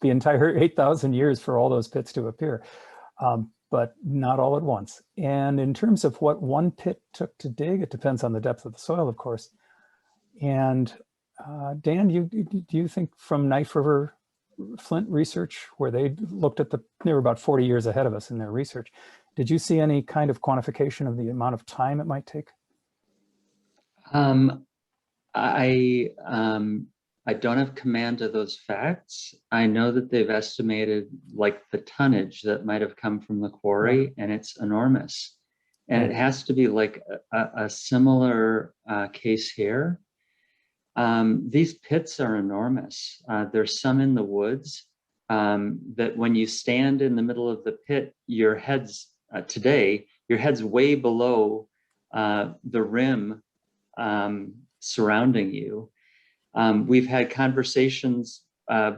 the entire 8,000 years for all those pits to appear, but not all at once. And in terms of what one pit took to dig, it depends on the depth of the soil, of course. And Dan, do you think from Knife River Flint research, where they looked at they were about 40 years ahead of us in their research, did you see any kind of quantification of the amount of time it might take?
I don't have command of those facts. I know that they've estimated like the tonnage that might have come from the quarry, and it's enormous. And it has to be like a similar case here. These pits are enormous. There's some in the woods that when you stand in the middle of the pit, your head's way below the rim surrounding you. We've had conversations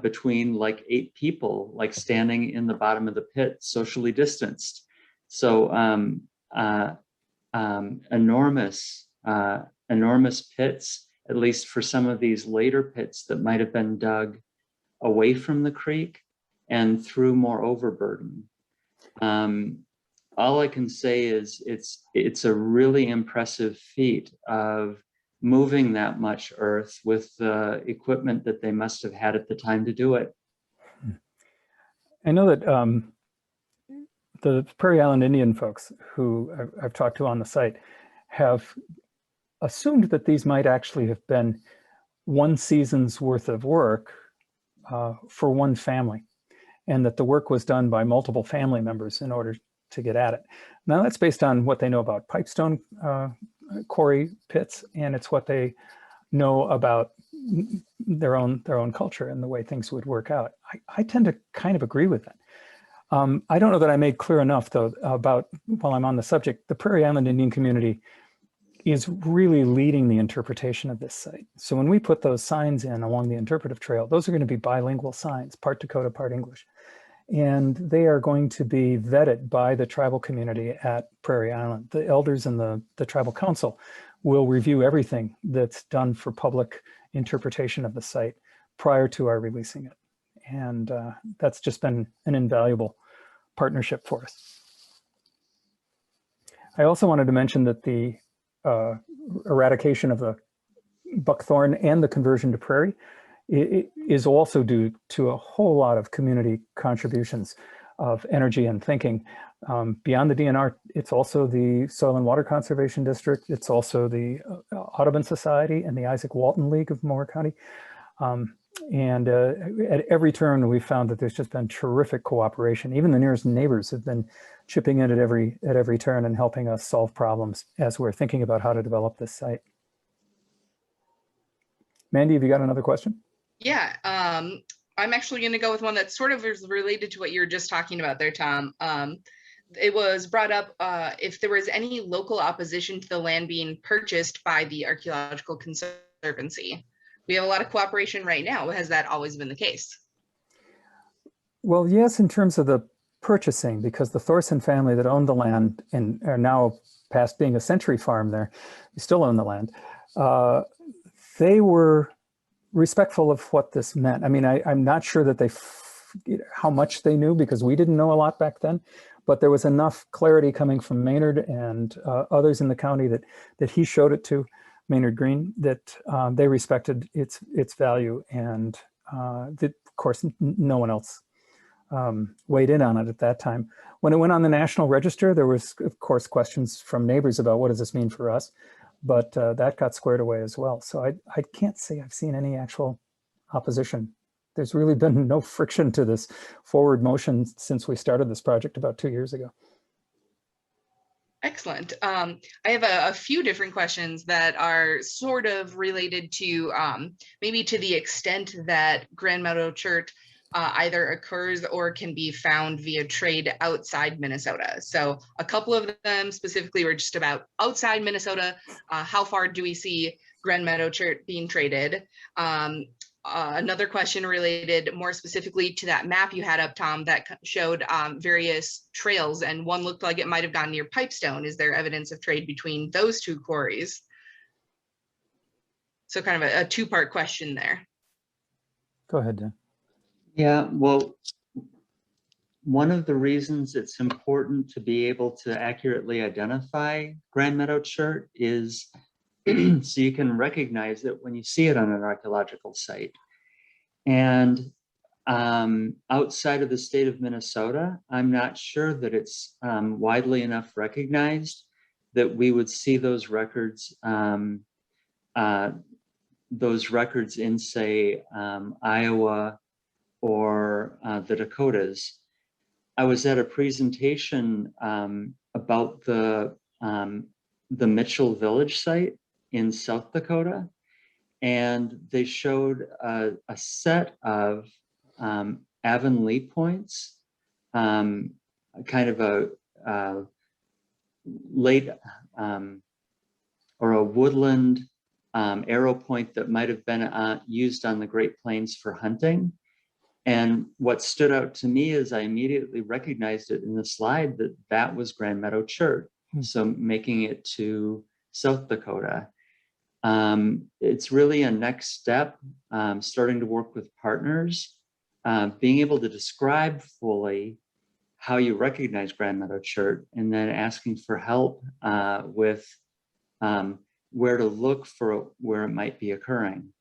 between like 8 people, like standing in the bottom of the pit, socially distanced. So enormous pits, at least for some of these later pits that might have been dug away from the creek and through more overburden. All I can say is it's a really impressive feat of moving that much earth with the equipment that they must have had at the time to do it.
I know that the Prairie Island Indian folks who I've talked to on the site have assumed that these might actually have been one season's worth of work for one family, and that the work was done by multiple family members in order to get at it. Now that's based on what they know about pipestone quarry pits, and it's what they know about their own culture and the way things would work out. I tend to kind of agree with that. I don't know that I made clear enough, though, about, while I'm on the subject, the Prairie Island Indian community is really leading the interpretation of this site. So when we put those signs in along the interpretive trail, those are going to be bilingual signs, part Dakota, part English. And they are going to be vetted by the tribal community at Prairie Island. The elders and the tribal council will review everything that's done for public interpretation of the site prior to our releasing it. And that's just been an invaluable partnership for us. I also wanted to mention that the eradication of the buckthorn and the conversion to prairie is also due to a whole lot of community contributions of energy and thinking. Beyond the DNR, it's also the Soil and Water Conservation District. It's also the Audubon Society and the Isaac Walton League of Moore County. And at every turn, we've found that there's just been terrific cooperation. Even the nearest neighbors have been chipping in at every turn and helping us solve problems as we're thinking about how to develop this site. Mandy, have you got another question?
Yeah, I'm actually going to go with one that sort of is related to what you were just talking about there, Tom. It was brought up if there was any local opposition to the land being purchased by the Archaeological Conservancy. We have a lot of cooperation right now. Has that always been the case?
Well, yes, in terms of the purchasing, because the Thorsen family that owned the land and are now past being a century farm there, we still own the land. They were respectful of what this meant. I mean, I'm not sure that how much they knew, because we didn't know a lot back then, but there was enough clarity coming from Maynard and others in the county that he showed it to, Maynard Green, that they respected its value, and that, of course, no one else weighed in on it at that time. When it went on the National Register, there was, of course, questions from neighbors about what does this mean for us, but that got squared away as well. So I can't say I've seen any actual opposition. There's really been no friction to this forward motion since we started this project about 2 years ago.
Excellent. I have a few different questions that are sort of related to maybe to the extent that Grand Meadow Chert either occurs or can be found via trade outside Minnesota. So a couple of them specifically were just about outside Minnesota. How far do we see Grand Meadow Chert being traded? Another question related more specifically to that map you had up, Tom, that showed various trails, and one looked like it might have gone near Pipestone. Is there evidence of trade between those two quarries? So kind of a two-part question there.
Go ahead, Dan.
Yeah, well, one of the reasons it's important to be able to accurately identify Grand Meadow Chert is so you can recognize it when you see it on an archaeological site. And outside of the state of Minnesota, I'm not sure that it's widely enough recognized that we would see those records in, say, Iowa or the Dakotas. I was at a presentation about the Mitchell Village site in South Dakota, and they showed a set of Avonlea points, kind of a late or a woodland arrow point that might have been used on the Great Plains for hunting. And what stood out to me is I immediately recognized it in the slide that that was Grand Meadow Chert. So making it to South Dakota. It's really a next step, starting to work with partners, being able to describe fully how you recognize Grand Meadow Chert, and then asking for help with where to look for where it might be occurring.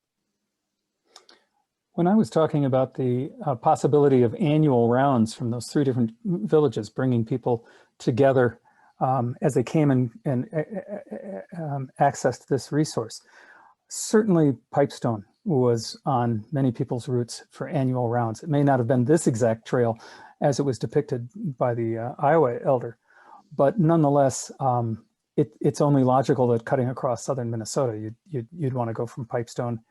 When I was talking about the possibility of annual rounds from those 3 different villages, bringing people together as they came and accessed this resource, certainly Pipestone was on many people's routes for annual rounds. It may not have been this exact trail as it was depicted by the Iowa elder, but nonetheless, it's only logical that cutting across southern Minnesota, you'd want to go from Pipestone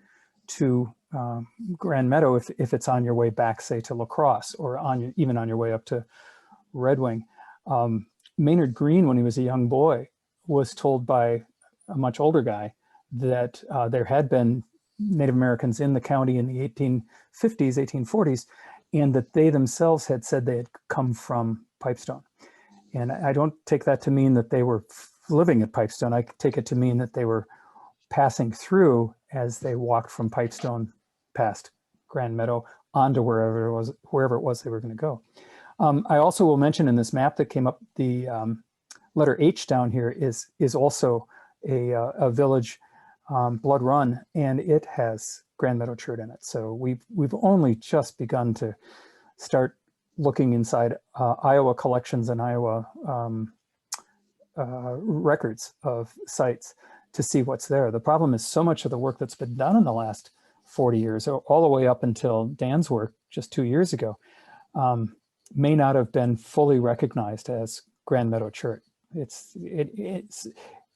to Grand Meadow if it's on your way back, say, to La Crosse, or even on your way up to Red Wing. Maynard Green, when he was a young boy, was told by a much older guy that there had been Native Americans in the county in the 1850s, 1840s, and that they themselves had said they had come from Pipestone. And I don't take that to mean that they were living at Pipestone. I take it to mean that they were passing through as they walked from Pipestone past Grand Meadow onto wherever it was they were going to go. I also will mention in this map that came up, the letter H down here is also a village, Blood Run, and it has Grand Meadow Chert in it. So we've only just begun to start looking inside Iowa collections and Iowa records of sites to see what's there. The problem is so much of the work that's been done in the last 40 years, all the way up until Dan's work just 2 years ago, may not have been fully recognized as Grand Meadow Chert.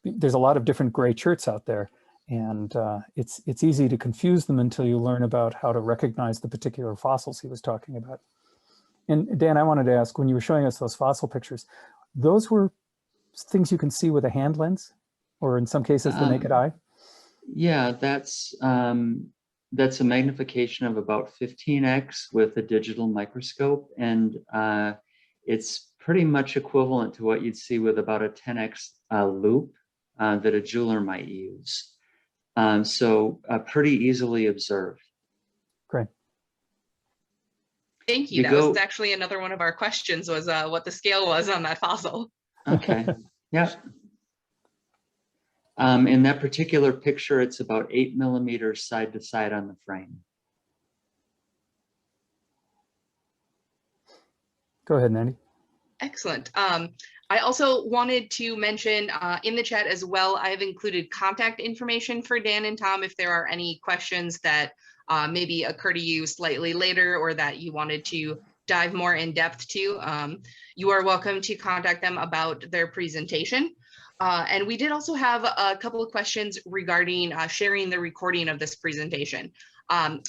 There's a lot of different gray cherts out there, and it's easy to confuse them until you learn about how to recognize the particular fossils he was talking about. And Dan, I wanted to ask, when you were showing us those fossil pictures, those were things you can see with a hand lens, or in some cases the naked eye?
Yeah, that's a magnification of about 15x with a digital microscope, and it's pretty much equivalent to what you'd see with about a 10x loop that a jeweler might use. So pretty easily observed.
Great.
Thank you. That was actually another one of our questions, was what the scale was on that fossil.
Okay. Yeah. In that particular picture, it's about 8 millimeters side to side on the frame.
Go ahead, Nandy.
Excellent. I also wanted to mention in the chat as well, I've included contact information for Dan and Tom if there are any questions that maybe occur to you slightly later, or that you wanted to dive more in depth to. You are welcome to contact them about their presentation. And we did also have a couple of questions regarding sharing the recording of this presentation.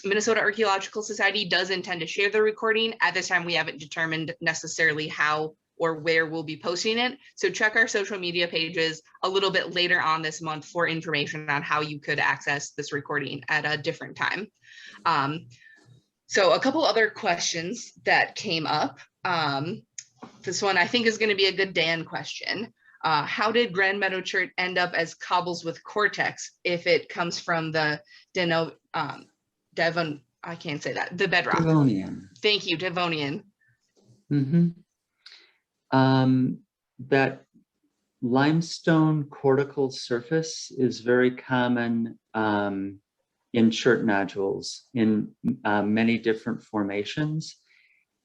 Minnesota Archaeological Society does intend to share the recording. At this time, we haven't determined necessarily how or where we'll be posting it. So check our social media pages a little bit later on this month for information on how you could access this recording at a different time. So a couple other questions that came up. This one I think is going to be a good Dan question. How did Grand Meadow Chert end up as cobbles with cortex if it comes from the I can't say that, the bedrock?
Devonian.
Thank you, Devonian.
Mm-hmm. That limestone cortical surface is very common in chert nodules in many different formations.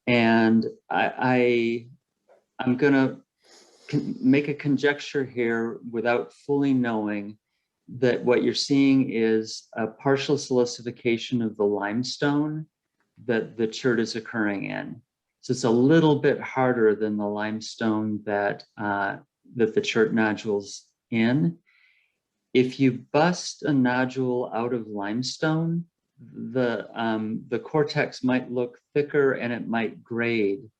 And I'm going to make a conjecture here without fully knowing that what you're seeing is a partial silicification of the limestone that the chert is occurring in. So it's a little bit harder than the limestone that the chert nodule's in. If you bust a nodule out of limestone, the cortex might look thicker and it might grade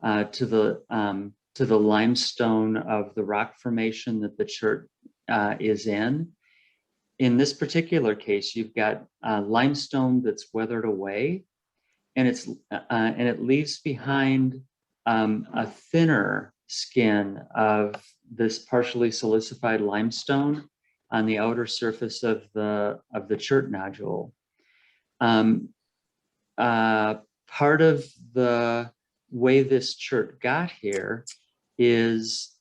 to the limestone of the rock formation that the chert is in. In this particular case, you've got limestone that's weathered away, and it leaves behind a thinner skin of this partially silicified limestone on the outer surface of the chert nodule. Part of the way this chert got here is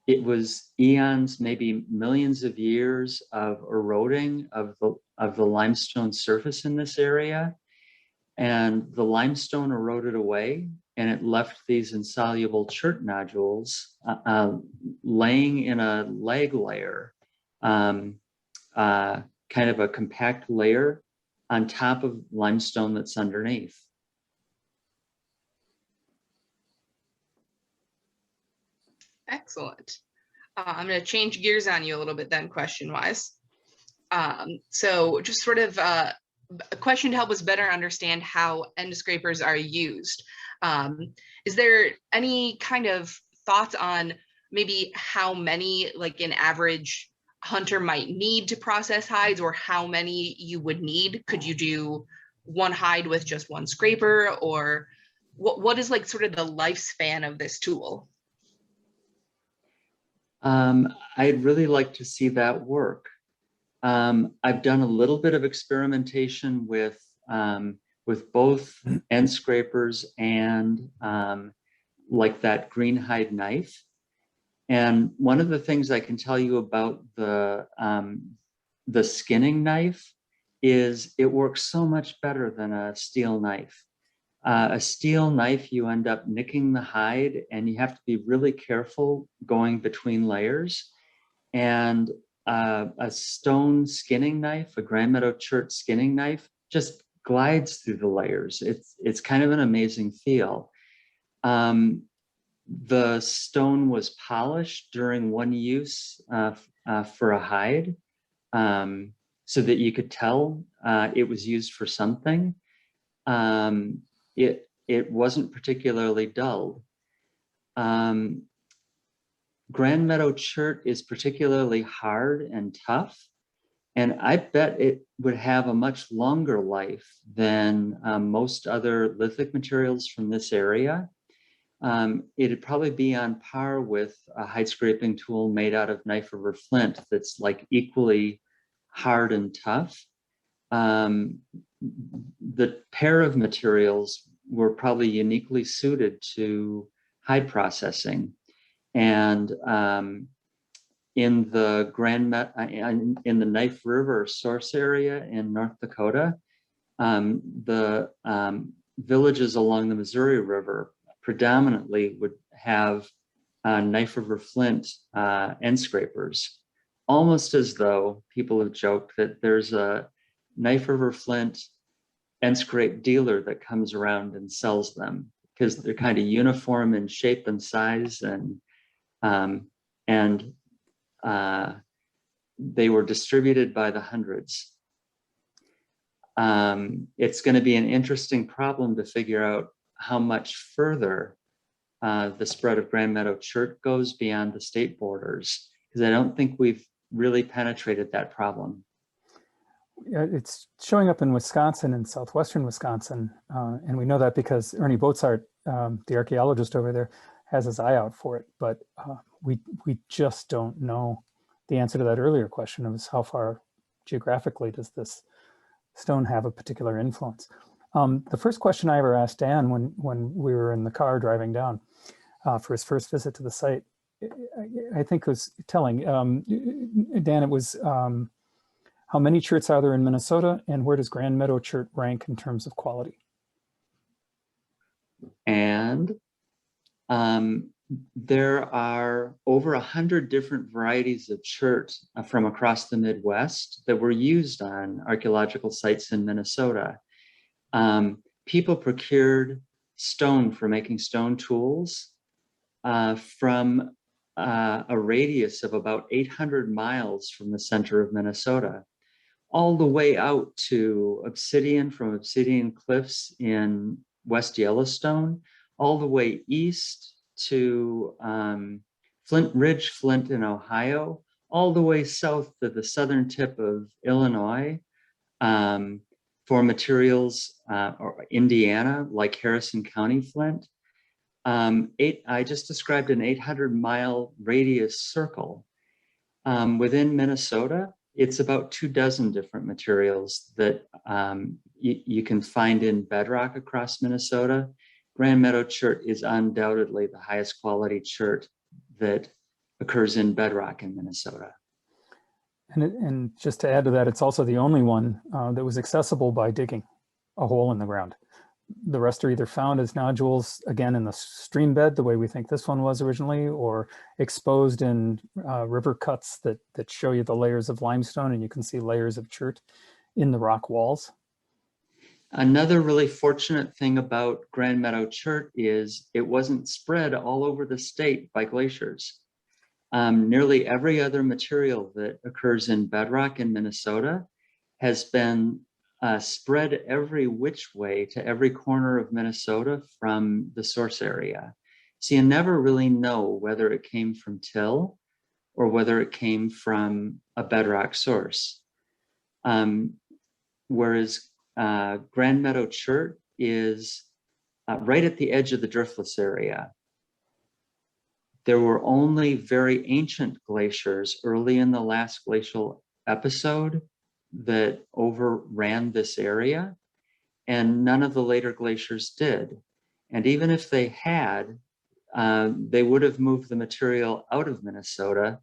it was eons, maybe millions of years of eroding of the limestone surface in this area. And the limestone eroded away and it left these insoluble chert nodules laying in a lag layer, kind of a compact layer on top of limestone that's underneath.
Excellent. I'm going to change gears on you a little bit then, question-wise. So just sort of a question to help us better understand how end scrapers are used. Is there any kind of thoughts on maybe how many, like an average hunter might need to process hides, or how many you would need? Could you do one hide with just one scraper, or what is like sort of the lifespan of this tool?
I'd really like to see that work. I've done a little bit of experimentation with both end scrapers and like that green hide knife. And one of the things I can tell you about the skinning knife is it works so much better than a steel knife. A steel knife, you end up nicking the hide and you have to be really careful going between layers. And a stone skinning knife, a Grand Meadow Chert skinning knife, just glides through the layers. It's kind of an amazing feel. The stone was polished during one use for a hide, so that you could tell it was used for something. It wasn't particularly dulled. Grand Meadow Chert is particularly hard and tough, and I bet it would have a much longer life than most other lithic materials from this area. It'd probably be on par with a hide scraping tool made out of knife river flint that's like equally hard and tough. The pair of materials were probably uniquely suited to hide processing. And in the in the Knife River source area in North Dakota, the villages along the Missouri River predominantly would have Knife River flint end scrapers, almost as though people have joked that there's a Knife River flint end scrape dealer that comes around and sells them because they're kind of uniform in shape and size, and they were distributed by the hundreds. It's going to be an interesting problem to figure out how much further the spread of Grand Meadow Chert goes beyond the state borders, because I don't think we've really penetrated that problem.
It's showing up in Wisconsin and southwestern Wisconsin, and we know that because Ernie Boatsart, the archaeologist over there, has his eye out for it. But we just don't know the answer to that earlier question of how far geographically does this stone have a particular influence. The first question I ever asked Dan when we were in the car driving down for his first visit to the site, I think was telling. Dan, it was, how many cherts are there in Minnesota, and where does Grand Meadow Chert rank in terms of quality?
And there are over 100 different varieties of chert from across the Midwest that were used on archaeological sites in Minnesota. People procured stone for making stone tools from a radius of about 800 miles from the center of Minnesota, all the way out to obsidian from Obsidian Cliffs in West Yellowstone, all the way east to Flint Ridge, Flint in Ohio, all the way south to the southern tip of Illinois for materials, or Indiana, like Harrison County Flint. I just described an 800-mile radius circle. Within Minnesota, it's about 24 different materials that you can find in bedrock across Minnesota. Grand Meadow Chert is undoubtedly the highest quality chert that occurs in bedrock in Minnesota.
And just to add to that, it's also the only one that was accessible by digging a hole in the ground. The rest are either found as nodules, again, in the stream bed, the way we think this one was originally, or exposed in river cuts that show you the layers of limestone, and you can see layers of chert in the rock walls.
Another really fortunate thing about Grand Meadow Chert is it wasn't spread all over the state by glaciers. Nearly every other material that occurs in bedrock in Minnesota has been spread every which way to every corner of Minnesota from the source area. So you never really know whether it came from till or whether it came from a bedrock source. Whereas Grand Meadow Chert is right at the edge of the driftless area. There were only very ancient glaciers early in the last glacial episode that overran this area, and none of the later glaciers did. And even if they had, they would have moved the material out of Minnesota,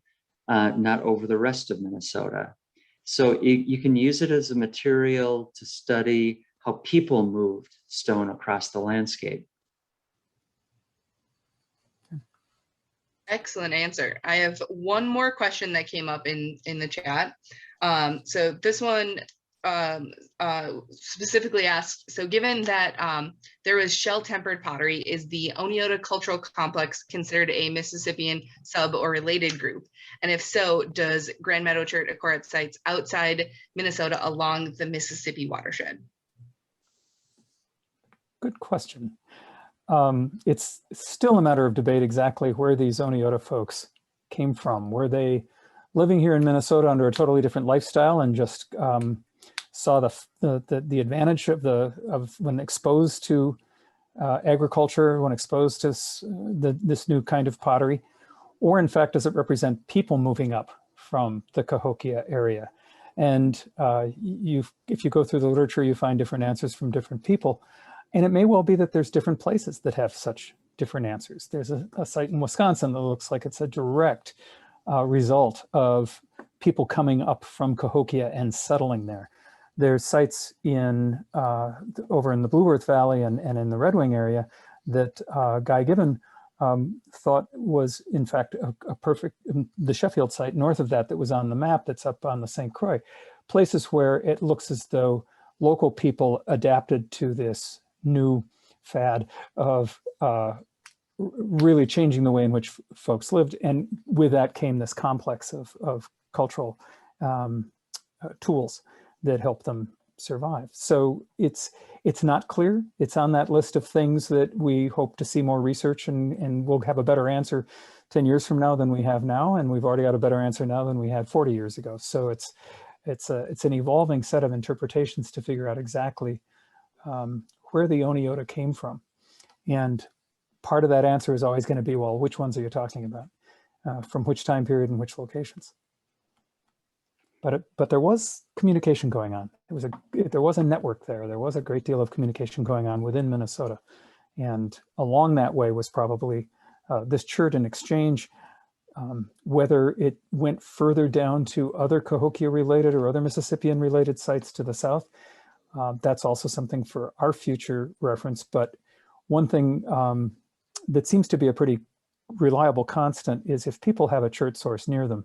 not over the rest of Minnesota. So you can use it as a material to study how people moved stone across the landscape.
Excellent answer. I have one more question that came up in the chat. So this one specifically asked, so given that there was shell-tempered pottery, is the Oneota cultural complex considered a Mississippian sub or related group? And if so, does Grand Meadow Chert occur at sites outside Minnesota along the Mississippi watershed?
Good question. It's still a matter of debate exactly where these Oneota folks came from. Were they living here in Minnesota under a totally different lifestyle and just saw the advantage of when exposed to agriculture, when exposed to this new kind of pottery? Or in fact, does it represent people moving up from the Cahokia area? And if you go through the literature, you find different answers from different people. And it may well be that there's different places that have such different answers. There's a site in Wisconsin that looks like it's a direct result of people coming up from Cahokia and settling there. There's sites in over in the Blue Earth Valley and in the Red Wing area that Guy Gibbon thought was in fact a perfect, the Sheffield site north of that was on the map that's up on the St. Croix, places where it looks as though local people adapted to this new fad of really changing the way in which folks lived. And with that came this complex of cultural tools that help them survive. So it's not clear. It's on that list of things that we hope to see more research, and we'll have a better answer 10 years from now than we have now, and we've already got a better answer now than we had 40 years ago. So it's an evolving set of interpretations to figure out exactly where the Oneota came from. And part of that answer is always going to be, well, which ones are you talking about? From which time period and which locations? But there was communication going on. There was a network there. There was a great deal of communication going on within Minnesota. And along that way was probably this chert and exchange. Whether it went further down to other Cahokia related or other Mississippian related sites to the south, that's also something for our future reference. But one thing that seems to be a pretty reliable constant is if people have a chert source near them,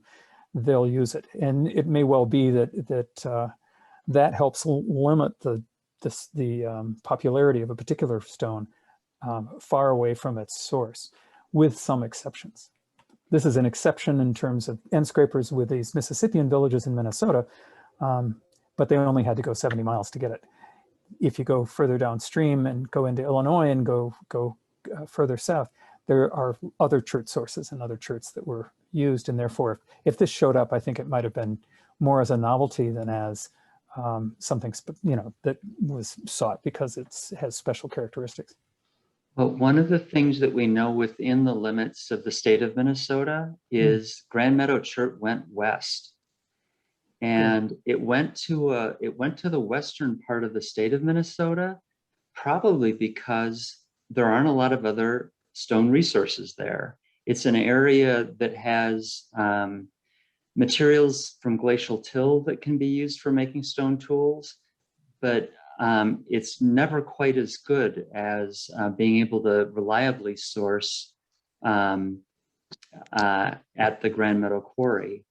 they'll use it. And it may well be that helps limit the popularity of a particular stone far away from its source, with some exceptions. This is an exception in terms of end scrapers with these Mississippian villages in Minnesota, but they only had to go 70 miles to get it. If you go further downstream and go into Illinois and go further south, there are other chert sources and other cherts that were used, and therefore, if this showed up, I think it might have been more as a novelty than as something that was sought because it has special characteristics.
Well, one of the things that we know within the limits of the state of Minnesota is Grand Meadow Chert went west, and it went to the western part of the state of Minnesota, probably because there aren't a lot of other stone resources there. It's an area that has materials from glacial till that can be used for making stone tools, but it's never quite as good as being able to reliably source at the Grand Meadow Quarry.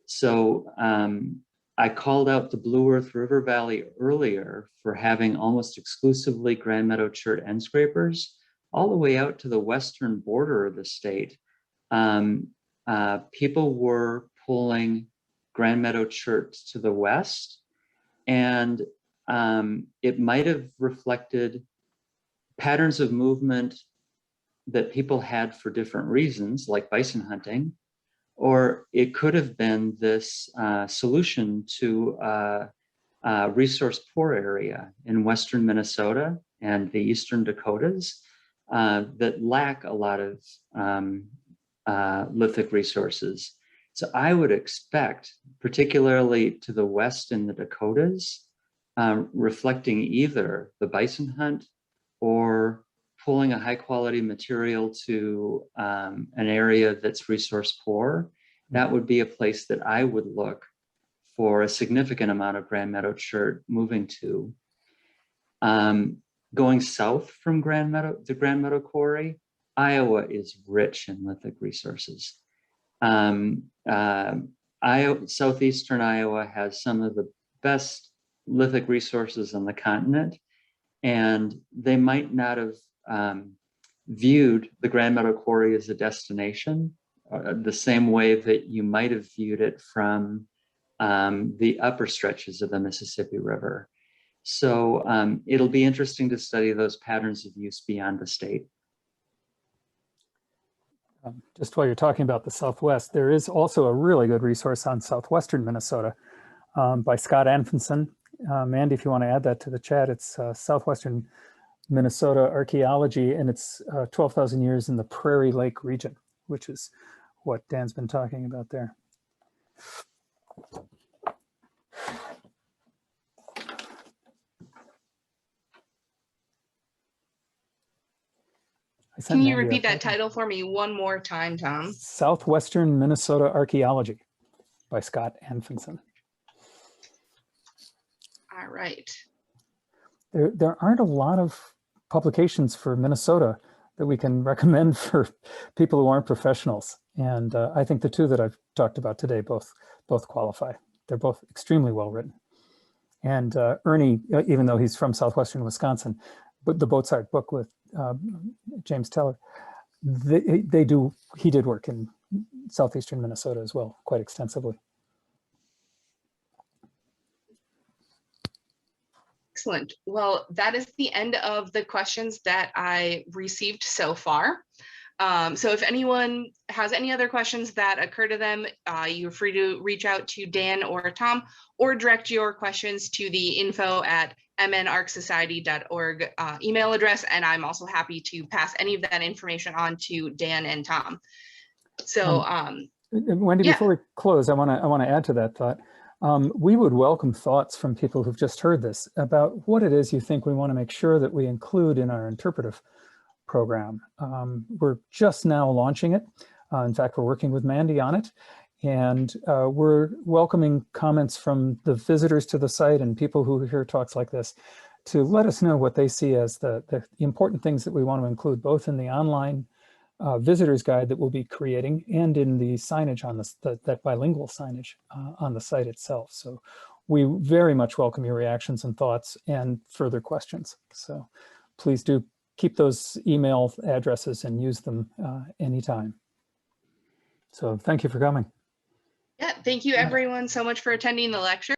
So I called out the Blue Earth River Valley earlier for having almost exclusively Grand Meadow Chert end scrapers all the way out to the western border of the state. People were pulling Grand Meadow Chert to the west, and it might have reflected patterns of movement that people had for different reasons, like bison hunting, or it could have been this solution to a resource poor area in western Minnesota and the eastern Dakotas that lack a lot of lithic resources. So I would expect, particularly to the west in the Dakotas, reflecting either the bison hunt or pulling a high quality material to an area that's resource poor, that would be a place that I would look for a significant amount of Grand Meadow Chert moving to. Going south from the Grand Meadow Quarry, Iowa is rich in lithic resources. Southeastern Iowa has some of the best lithic resources on the continent, and they might not have viewed the Grand Meadow Quarry as a destination the same way that you might have viewed it from the upper stretches of the Mississippi River. So it'll be interesting to study those patterns of use beyond the state.
Just while you're talking about the Southwest, there is also a really good resource on southwestern Minnesota by Scott Anfinson. Mandy, if you want to add that to the chat, it's Southwestern Minnesota Archaeology, and it's 12,000 years in the Prairie Lake region, which is what Dan's been talking about there.
Can you repeat that title for me one more time, Tom?
Southwestern Minnesota Archaeology by Scott Anfinson.
All right.
There aren't a lot of publications for Minnesota that we can recommend for people who aren't professionals. And I think the two that I've talked about today both qualify. They're both extremely well written. And Ernie, even though he's from southwestern Wisconsin, but the Boatsart book with James Teller, he did work in southeastern Minnesota as well, quite extensively.
Excellent. Well, that is the end of the questions that I received so far. So if anyone has any other questions that occur to them, you're free to reach out to Dan or Tom, or direct your questions to the info@mnarcsociety.org email address. And I'm also happy to pass any of that information on to Dan and Tom. So
Wendy,
yeah.
before we close, I want to add to that thought. We would welcome thoughts from people who've just heard this about what it is you think we want to make sure that we include in our interpretive program. We're just now launching it. In fact, we're working with Mandy on it, and we're welcoming comments from the visitors to the site and people who hear talks like this to let us know what they see as the important things that we want to include, both in the online visitor's guide that we'll be creating and in the signage on that bilingual signage on the site itself. So we very much welcome your reactions and thoughts and further questions. So please do keep those email addresses and use them anytime. So thank you for coming.
Yeah, thank you everyone so much for attending the lecture.